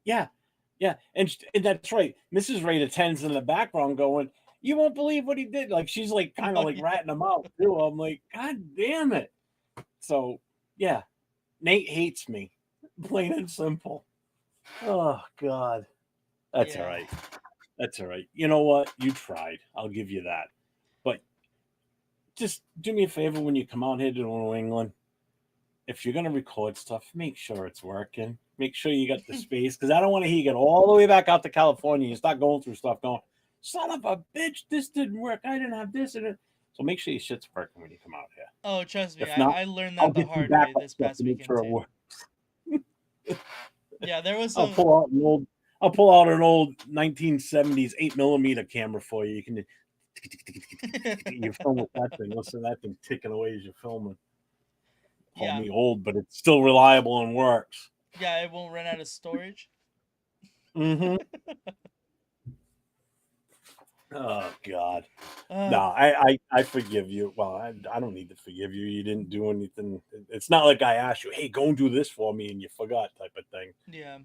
Yeah, yeah, and that's right. Mrs. Raider 10's in the background going, "You won't believe what he did." Like she's like kind of Oh like yeah. ratting him out too. I'm like, God damn it. So yeah, Nate hates me, plain and simple. Oh God, that's all Yeah. right. That's all right. You know what? You tried. I'll give you that. But just do me a favor when you come out here to New England. If you're gonna record stuff, make sure it's working. Make sure you got the space because I don't want to hear you get all the way back out to California. You start going through stuff, going, "Son of a bitch, this didn't work. I didn't have this." And it. So make sure your shit's working when you come out here. Oh, trust me, If not, I learned I'll that the get you hard way backup this stuff past to make weekend sure it too. works. Yeah, there was I'll some. pull out an old. I'll pull out an old 1970s 8 millimeter camera for you. You can you film with that thing. Listen to that thing ticking away as you're filming. Call Yeah, me old, but it's still reliable and works. yeah, it won't run out of storage. Mm-hmm. Oh God. No, uh, I forgive you. Well, I don't need to forgive you. You didn't do anything. It's not like I asked you, hey, go and do this for me, and you forgot type of thing. yeah.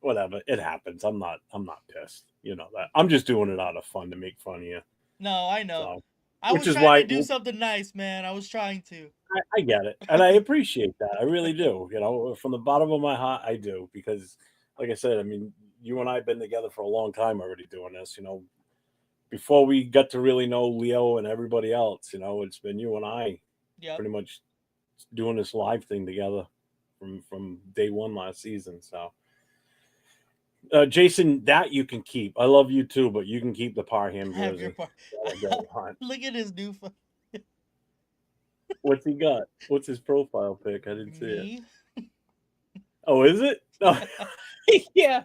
Whatever. It happens. I'm not pissed. You know that. I'm just doing it out of fun to make fun of you. No, I know. So I which was is trying to why do something nice, man. I was trying to. I get it. And I appreciate that. I really do. You know, from the bottom of my heart, I do. Because like I said, I mean, you and I have been together for a long time already doing this, before we got to really know Leo and everybody else, it's been you and I Yep. pretty much doing this live thing together from day one last season. So, Jason, that you can keep. I love you too, but you can keep the Parham Have your jersey. part. That I don't want. Look at his new What's he got? What's his profile pic? I didn't see it. me. Oh, is it? Oh, yeah.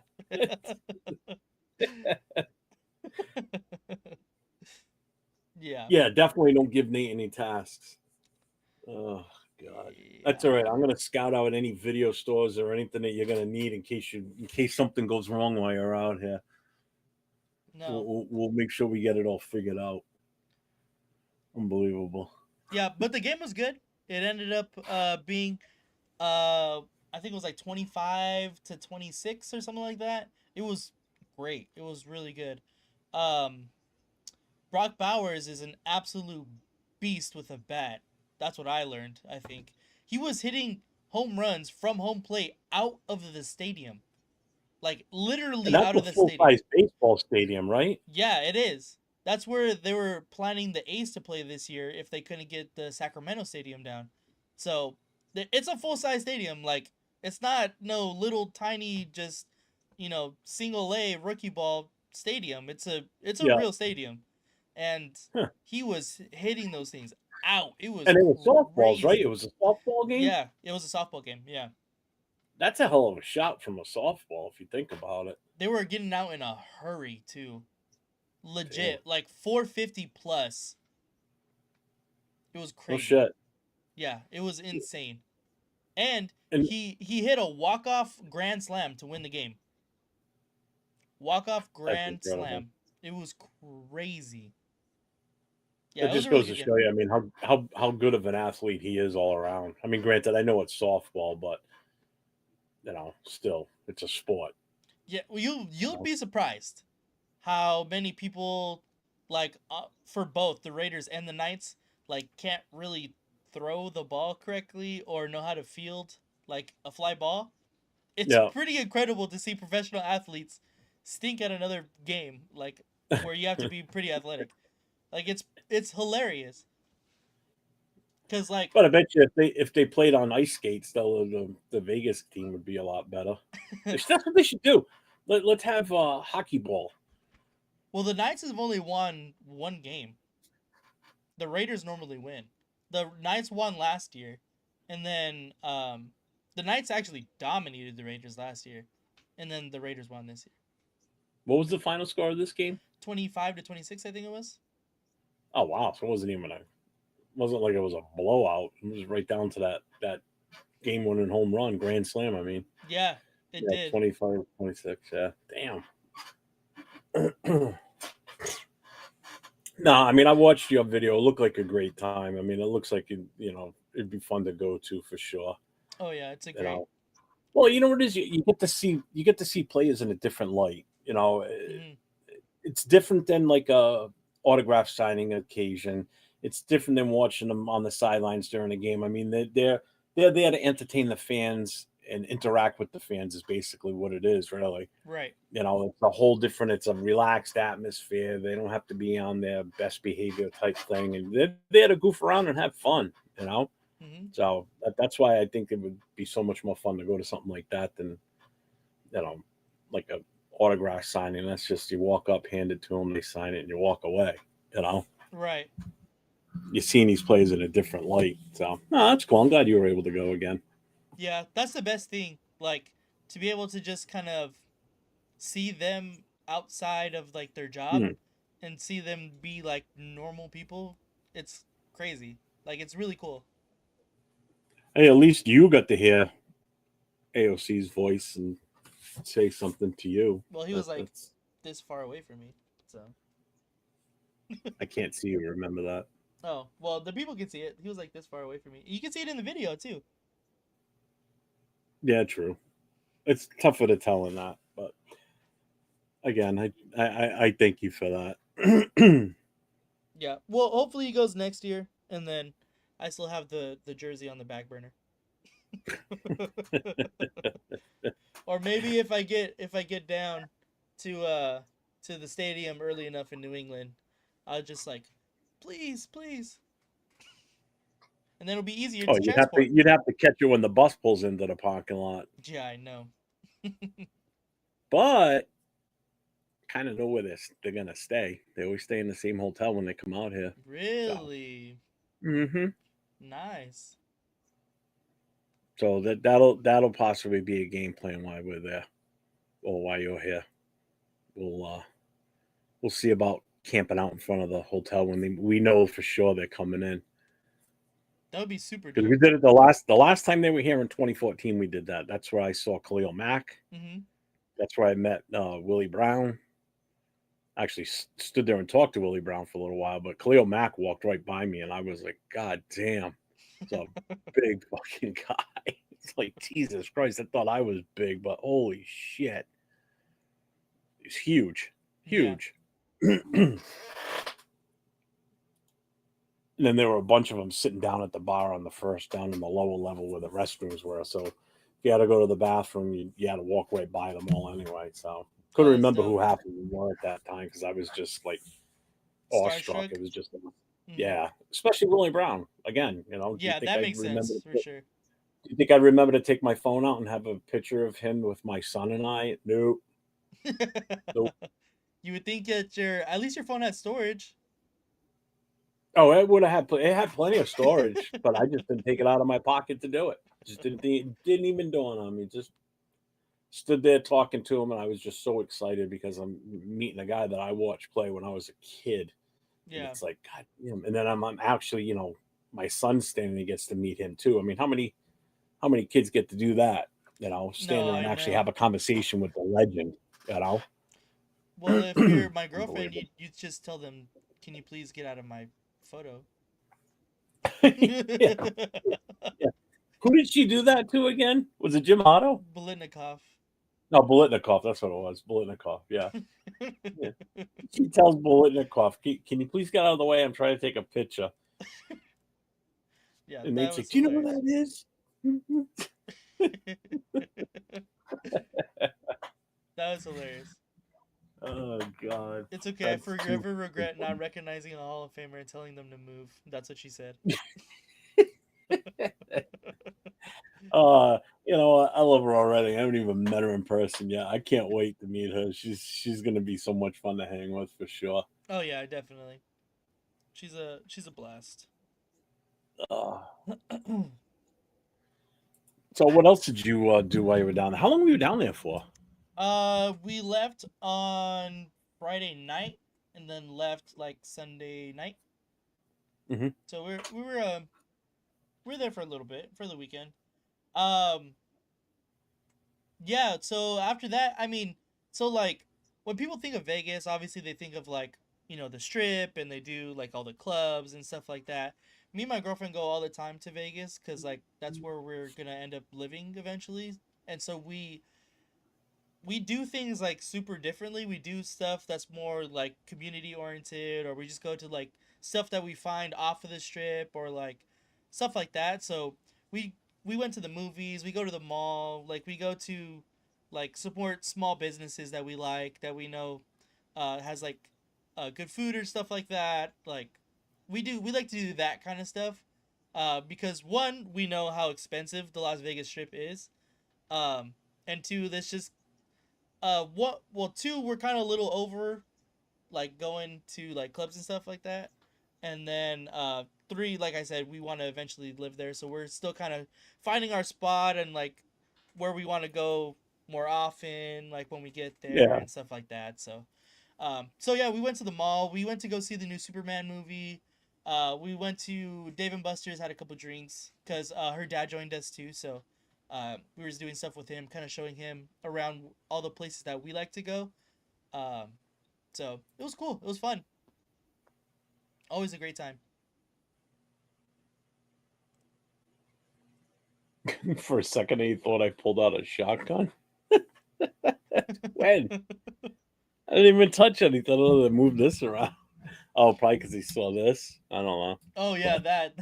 Yeah. Yeah, definitely don't give Nate any tasks. Oh God. That's Yeah. all right. I'm gonna scout out any video stores or anything that you're gonna need in case something goes wrong while you're out here. No. We'll make sure we get it all figured out. Unbelievable. Yeah, but the game was good. It ended up being I think it was like 25-26 or something like that. It was great. It was really good. Um Brock Bowers is an absolute beast with a bat. That's what I learned, I think. He was hitting home runs from home plate out of the stadium. Like And literally that's out a of the full stadium. size baseball stadium, right? Yeah, it is. That's where they were planning the A's to play this year if they couldn't get the Sacramento stadium down. So it's a full size stadium. Like it's not no little tiny just single A rookie ball stadium. It's a Yeah. real stadium, and Huh. he was hitting those things out. It was And it was softballs, right? It crazy. was a softball game. Yeah, it was a softball game. Yeah, That's a hell of a shot from a softball if you think about it. they were getting out in a hurry too. Damn. Legit, like 450 plus. It was No crazy. shit. Yeah, it was insane. And And he hit a walk-off grand slam to win the game. Walk-off that's grand incredible. slam. It was crazy. Yeah, It it was just a really goes to good game. show you. I mean, how good of an athlete he is all around. I mean, granted, I know it's softball, but still, it's a sport. Yeah, well, You you'd know? be surprised how many people like for both the Raiders and the Knights like can't really throw the ball correctly or know how to field like a fly ball. It's Yeah. pretty incredible to see professional athletes stink at another game like where you have to be pretty athletic. Like it's hilarious cuz like But I bet you if they played on ice skates, though, the Vegas team would be a lot better. That's what they should do. Let's have hockey ball. well the Knights have only won one game. The Raiders normally win. The Knights won last year, and then the Knights actually dominated the Raiders last year, and then the Raiders won this year. What was the final score of this game? 25-26, I think it was. Oh wow! So it wasn't like it was a blowout. It was right down to that game winning home run, grand slam. I mean, Yeah, it yeah, did. 25-26. Yeah, damn. No, I mean I watched your video. It looked like a great time. I mean, it looks like it'd be fun to go to for sure. Oh yeah, it's a You great. know, well, you know what it is. You get to see players in a different light. Mm-hmm. It's different than like a autograph signing occasion. It's different than watching them on the sidelines during a game. I mean, they're there to entertain the fans and interact with the fans is basically what it is, really. Right. It's a whole different. It's a relaxed atmosphere. They don't have to be on their best behavior type thing, and they're there to goof around and have fun. You know, Mm-hmm. so that's why I think it would be so much more fun to go to something like that than you know, like a autograph signing. That's just you walk up, hand it to them, they sign it, and you walk away. You know, Right. you're seeing these players in a different light. So no, that's cool. I'm glad you were able to go again. Yeah, that's the best thing. Like to be able to just kind of see them outside of like their job Hmm. and see them be like normal people. It's crazy. Like it's really cool. Hey, at least you got to hear AOC's voice and say something to you. Well, he was like That's this far away from me. So, I can't see you remember that. oh, well, the people can see it. He was like this far away from me. You can see it in the video too. Yeah, true. It's tougher to tell in that, but again, I thank you for that. Yeah. Well, hopefully he goes next year, and then I still have the jersey on the back burner. Or maybe if I get down to the stadium early enough in New England, I'll just like, please, please, and then it'll be easier Oh, to you'd have to transport. you'd have to catch you when the bus pulls into the parking lot, Yeah, I know. but kind of know where they're gonna stay. They always stay in the same hotel when they come out here. So, Really hmm nice. so that'll possibly be a game plan while we're there or while you're here. We'll see about camping out in front of the hotel when we know for sure they're coming in That would be super because we dope. did it the last time they were here in 2014. We did that. That's where I saw Khalil Mack. Mm-hmm. That's where I met Willie Brown. Actually stood there and talked to Willie Brown for a little while, but Khalil Mack walked right by me, and I was like, God damn, it's a big fucking guy. It's like Jesus Christ. I thought I was big, but holy shit, he's huge, Yeah. huge. And then there were a bunch of them sitting down at the bar on the first, down in the lower level where the restrooms were. So if you had to go to the bathroom, you had to walk right by them all anyway. So Oh, couldn't that's remember who dope. half of them were at that time because I was just like awestruck. Starstruck. It was just, Mm-hmm. yeah, especially Willie Brown. Again, do you Yeah, think that I'd makes remember? sense for sure. Do you think I'd remember to take my phone out and have a picture of him with my son and I? Nope, nope. You would think that at least your phone has storage. Oh, it would have had it had plenty of storage, but I just didn't take it out of my pocket to do it. Just didn't even dawn on me. Just stood there talking to him, and I was just so excited because I'm meeting a guy that I watched play when I was a kid, and Yeah. it's like God damn. And then I'm actually, my son's standing and gets to meet him too. I mean, how many kids get to do that? Stand No, there and I actually know. have a conversation with the legend. You Well, if you're my girlfriend, Unbelievable. you just tell them, "Can you please get out of my photo. Yeah, yeah. Who did she do that to again? Was it Jim Otto? Bolitnikov. No, Bolitnikov. That's what it was. Bolitnikov. Yeah. Yeah. She tells Bolitnikov, can you please get out of the way? I'm trying to take a picture. Yeah, And that Nate's like, was do you know what hilarious. that is? That was hilarious. Oh, God. It's okay. I That's too forever fucking regret not recognizing a Hall of Famer and telling them to move. That's what she said. funny. I love her already. I haven't even met her in person yet. I can't wait to meet her. She's gonna be so much fun to hang with for sure. Oh yeah, definitely. She's a blast. Uh, so what else did you do while you were down there? How long were you down there for? We left on Friday night and then left like Sunday night. Hmm. So we were there for a little bit for the weekend. Um, yeah. So after that, I mean, so like when people think of Vegas, obviously they think of like the Strip and they do like all the clubs and stuff like that. Me and my girlfriend go all the time to Vegas because like that's where we're gonna end up living eventually, and so we do things like super differently. We do stuff that's more like community oriented, or we just go to like stuff that we find off of the strip, or like stuff like that. So we we went to the movies. We go to the mall. Like we go to like support small businesses that we like, that we know has like good food or stuff like that. Like we like to do that kind of stuff because one, we know how expensive the Las Vegas Strip is. Um, and two, this just what well two, we're kind of a little over like going to like clubs and stuff like that, and then three, like I said, we want to eventually live there, so we're still kind of finding our spot and like where we want to go more often, like when we get there Yeah. and stuff like that. So yeah, we went to the mall. We went to go see the new Superman movie. We went to Dave and Buster's, had a couple drinks because her dad joined us too. So we were just doing stuff with him, kind of showing him around all the places that we like to go. Um, so it was cool. It was fun. Always a great time. For a second, he thought I pulled out a shotgun. When I didn't even touch anything other than move this around. Oh, probably because he saw this. I don't know, Oh yeah, but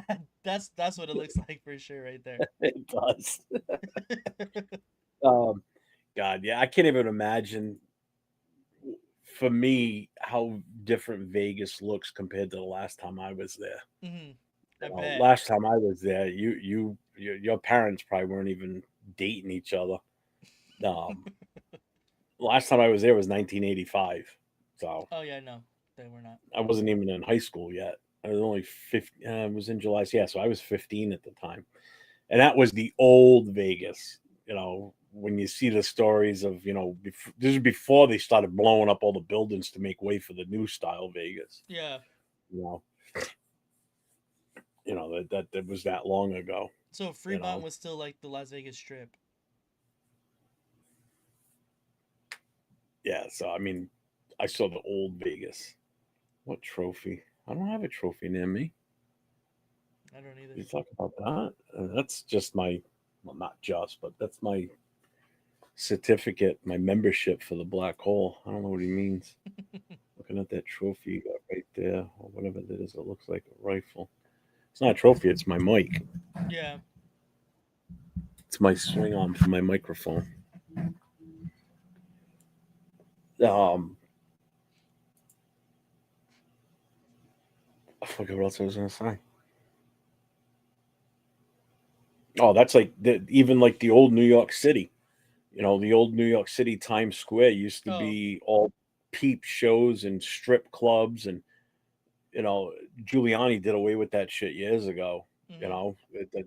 that's what it looks like for sure, right there. it does. Um, God, yeah, I can't even imagine for me how different Vegas looks compared to the last time I was there. Hmm. I bet. Last time I was there, your parents probably weren't even dating each other. Um, last time I was there was 1985, so Oh yeah, no, they were not. I wasn't even in high school yet. I was only 15. I was in July, so yeah, so I was 15 at the time, and that was the old Vegas. When you see the stories of this is before they started blowing up all the buildings to make way for the new style Vegas. Yeah. You know, that was that long ago. So You Fremont know, was still like the Las Vegas Strip. yeah. So I mean, I saw the old Vegas. What trophy? I don't have a trophy near me. I don't either. You talk about that? That's just well, not just, but that's my certificate, my membership for the black hole. I don't know what he means. Looking at that trophy you got right there, or whatever that is, it looks like a rifle. It's not a trophy, it's my mic. Yeah. It's my swing arm for my microphone. Um, I forgot what else I was going to say. Oh, that's like even like the old New York City. The old New York City Times Square used to Oh. be all peep shows and strip clubs, and you know Giuliani did away with that shit years ago. Hmm. The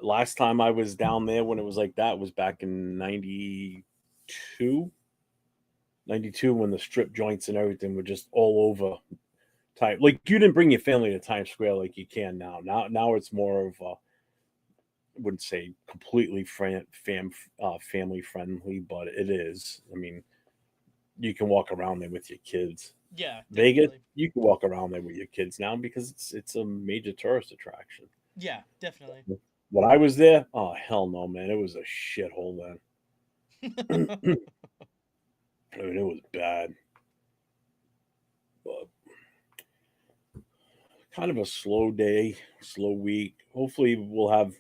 last time I was down there when it was like that was back in 92, 92, when the strip joints and everything were just all over time. Like you didn't bring your family to Times Square like you can now. Now it's more of a, I wouldn't say completely family friendly, but it is. I mean, you can walk around there with your kids. Yeah, Vegas, definitely. you can walk around there with your kids now because it's a major tourist attraction. Yeah, definitely. When I was there, oh hell no, man, it was a shithole then. I mean, it was bad, but kind of a slow day, slow week. Hopefully, we'll have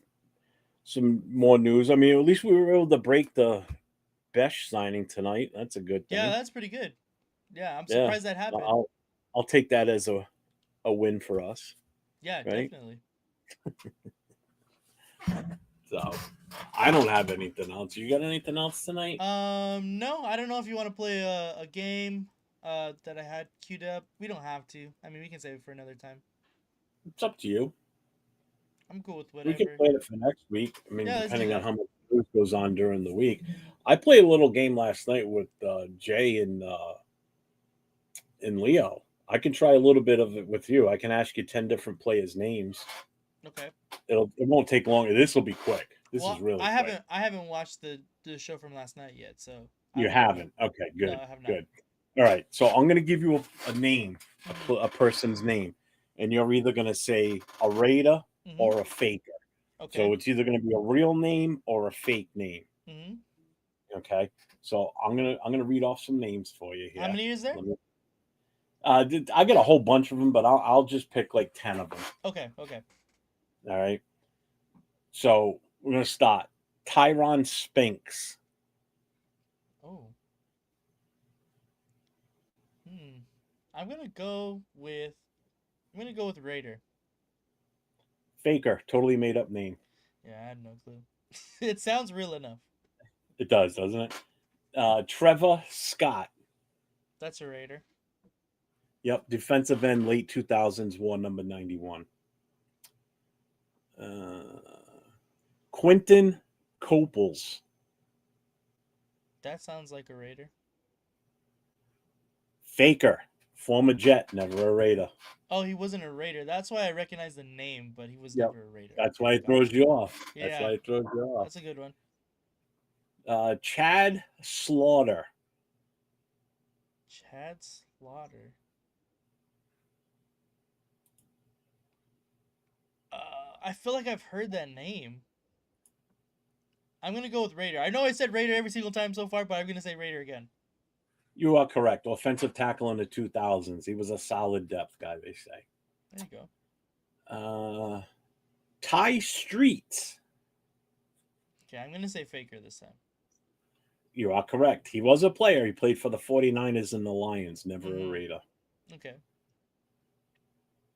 some more news. I mean, at least we were able to break the Besh signing tonight. That's a good Yeah, thing. that's pretty good. Yeah, I'm Yeah, surprised that happened. I'll take that as a win for us, Yeah, right? definitely. So I don't have anything else. You got anything else tonight? No, I don't know if you want to play a game that I had queued up. We don't have to. I mean, we can save it for another time. It's up to you. I'm cool with We can whatever. plan it for next week. I mean, Yeah, let's do depending on that. how much news goes on during the week. I played a little game last night with Jay and Leo. I can try a little bit of it with you. I can ask you 10 different players' names. Okay. It won't take long. This will be quick. This is Well, really I quick. haven't watched the show from last night yet, so I You don't know. haven't. Okay, No, good, I have not. good. All right. So I'm going to give you a name, Mhm. a person's name, and you're either going to say a raider Mhm. or a faker. Okay. So it's either going to be a real name or a fake name. Mhm. Okay. So I'm gonna read off some names for you How here. many is there? Let me, I got a whole bunch of them, but I'll just pick like 10 of them. Okay. Okay. All right. So we're gonna start. Tyron Spinks. Oh. Hmm. I'm gonna go with Raider. Faker. Totally made up name. Yeah, I had no clue. It sounds real enough. It does, doesn't it? Trevor Scott. That's a Raider. Yep. Defensive end, late 2000s, war number 91. Uh, Quentin Copels. That sounds like a Raider. Faker. Former Jet, never a Raider. Oh, he wasn't a Raider. That's why I recognize the name, but he was Yep. never a Raider. That's Okay, why it throws gotcha. you off. That's Yeah, why it throws you off. that's a good one. Chad Slaughter. Chad Slaughter. I feel like I've heard that name. I'm gonna go with Raider. I know I said Raider every single time so far, but I'm gonna say Raider again. You are correct. Offensive tackle in the 2000s. He was a solid depth guy, they say. There you go. Uh, Ty Street. Okay, I'm gonna say Faker this time. You are correct. He was a player. He played for the 49ers and the Lions, never a Mm-hmm. Raider. Okay.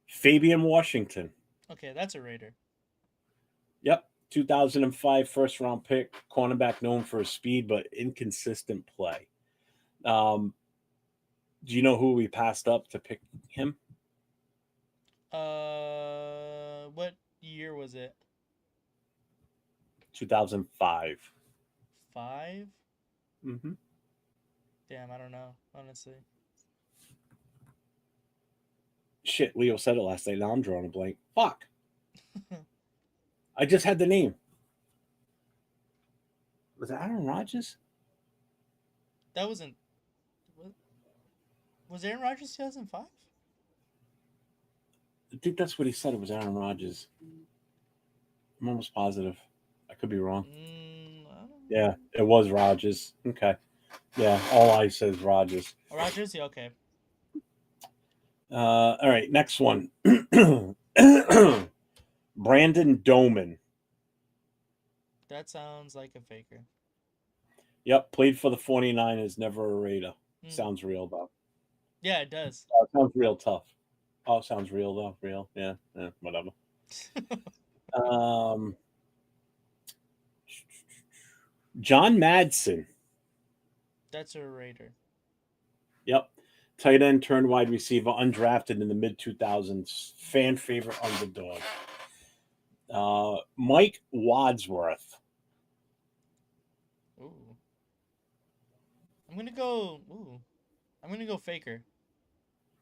Fabian Washington. Okay, that's a Raider. Yep. 2005 first round pick, cornerback known for his speed but inconsistent play. Um, do you know who we passed up to pick him? What year was it? 2005. 5? Mm-hmm. Damn, I don't know, honestly. Shit, Leo said it last night. Now I'm drawing a blank. Fuck. I just had the name. Was it Aaron Rodgers? That wasn't. Was Aaron Rodgers 2005? I think that's what he said. It was Aaron Rodgers. I'm almost positive. I could be wrong. I Yeah, don't. it was Rodgers. Okay. Yeah, all I said is Rodgers. Rodgers? Yeah, okay. All right, next one. Brandon Doman. That sounds like a Faker. Yep, played for the 49ers, never a Raider. Hmm. Sounds real, though. Yeah, it does. Sounds real tough. Oh, sounds real, though. Real. Yeah, whatever. Um, John Madsen. That's a Raider. Yep. Tight end turned wide receiver, undrafted in the mid 2000s. Fan favorite underdog. Mike Wadsworth. Ooh. I'm gonna go. Ooh. I'm gonna go Faker.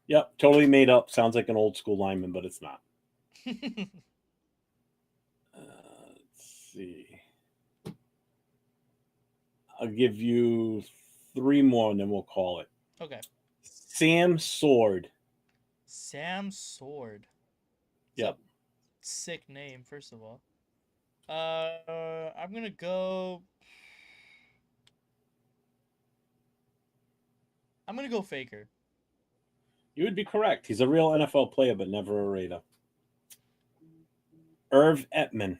Yep. Totally made up. Sounds like an old school lineman, but it's not. Let's see. I'll give you three more and then we'll call it. Okay. Sam Sword. Sam Sword. It's a Yep. sick name, first of all. I'm gonna go. I'm gonna go Faker. You would be correct. He's a real NFL player, but never a Raider. Irv Etman.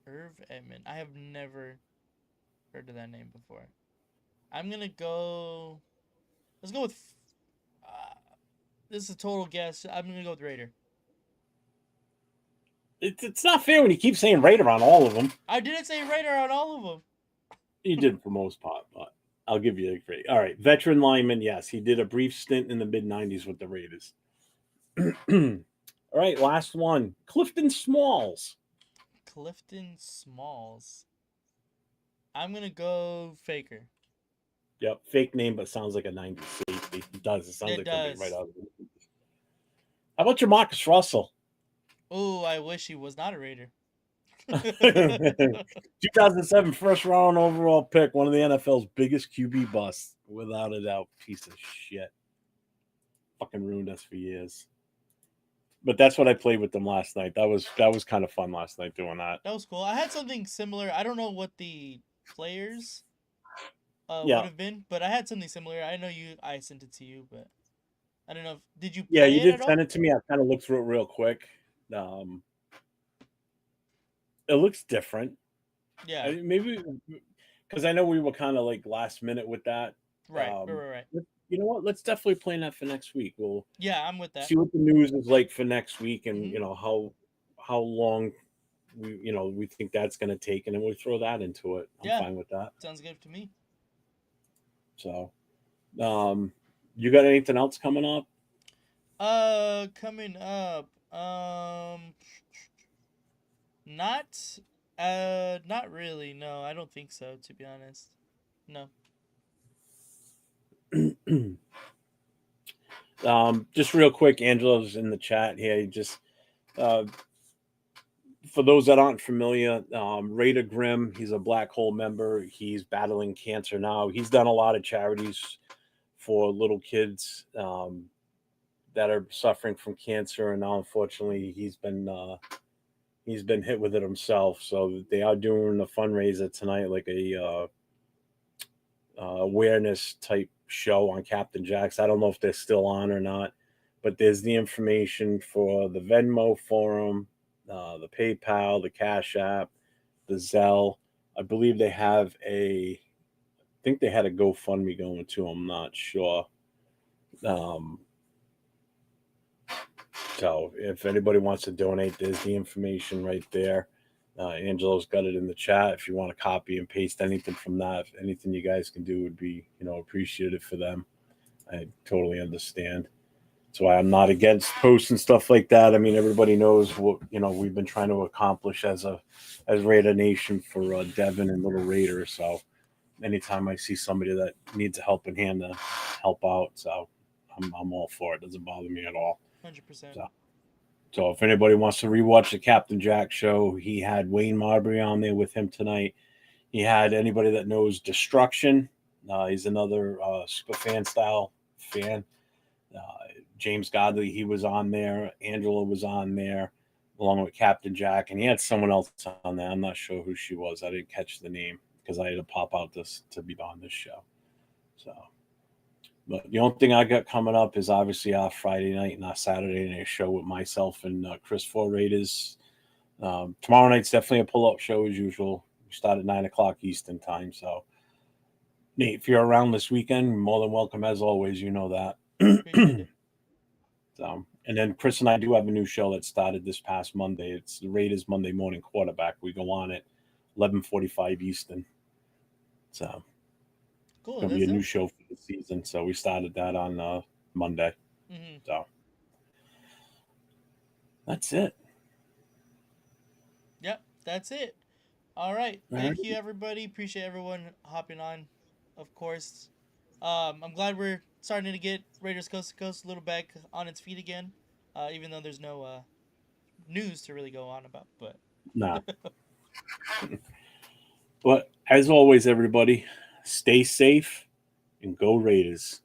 Irv Edmond. I have never heard of that name before. I'm gonna go. Let's go with. Uh, this is a total guess. I'm gonna go with Raider. It's not fair when you keep saying Raider on all of them. I didn't say Raider on all of them. You did for the most part, but I'll give you a great. All right, veteran lineman. Yes, he did a brief stint in the mid '90s with the Raiders. All right, last one. Clifton Smalls. Clifton Smalls. I'm gonna go Faker. Yep, fake name, but sounds like a '90s safety. It does. It sounds It like something right does. out of it. How about your Marcus Russell? Oh, I wish he was not a Raider. 2007 first round overall pick, one of the NFL's biggest QB busts, without a doubt. Piece of shit. Fucking ruined us for years. But that's what I played with them last night. That was kind of fun last night doing that. That was cool. I had something similar. I don't know what the players would Yeah. have been, but I had something similar. I know you. I sent it to you, but I don't know. Did you Yeah, play you it at did all? send it to me. I kind of looked through it real quick. It looks different. Yeah. Maybe because I know we were kind of like last minute with that. Right. Right. You know what? Let's definitely plan that for next week. We'll Yeah, I'm with that. see what the news is like for next week, and Mhm. how long we think that's going to take, and then we'll throw that into it. I'm Yeah, fine with that. sounds good to me. So, you got anything else coming up? Coming up. Not. Not really. No, I don't think so. To be honest, no. Just real quick, Angela's in the chat here. Just uh, for those that aren't familiar, Raider Grimm, he's a black hole member. He's battling cancer now. He's done a lot of charities for little kids that are suffering from cancer, and now unfortunately he's been hit with it himself. So they are doing a fundraiser tonight, like a awareness type show on Captain Jack's. I don't know if they're still on or not, but there's the information for the Venmo forum, the PayPal, the Cash App, the Zelle. I believe they have I think they had a GoFundMe going too. I'm not sure. Um, so if anybody wants to donate, there's the information right there. Angelo's got it in the chat. If you want to copy and paste anything from that, anything you guys can do would be, appreciated for them. I totally understand. That's why I'm not against posts and stuff like that. I mean, everybody knows what we've been trying to accomplish as Raider Nation for Devin and Little Raider. So anytime I see somebody that needs a helping hand to help out, so I'm all for it. Doesn't bother me at all. 100%. So if anybody wants to rewatch the Captain Jack show, he had Wayne Marbury on there with him tonight. He had anybody that knows Destruction. He's another super fan style fan. James Godley, he was on there. Angela was on there, along with Captain Jack, and he had someone else on there. I'm not sure who she was. I didn't catch the name because I had to pop out to be on this show. So, but the only thing I got coming up is obviously our Friday night and our Saturday night show with myself and Chris for Raiders. Tomorrow night's definitely a pull-up show as usual. We start at 9:00 Eastern time. So, Nate, if you're around this weekend, more than welcome as always. You know that. Appreciate it. So, and then Chris and I do have a new show that started this past Monday. It's the Raiders Monday Morning Quarterback. We go on at 11:45 Eastern. So, Cool. going to That's be a new dope. show for the season. So we started that on Monday. Mm-hmm. So that's it. Yep, that's it. All right. All right. Thank you, everybody. Appreciate everyone hopping on. Of course. I'm glad we're starting to get Raiders Coast to Coast a little back on its feet again. Even though there's no news to really go on about, but Nah. But as always, everybody, stay safe and go Raiders.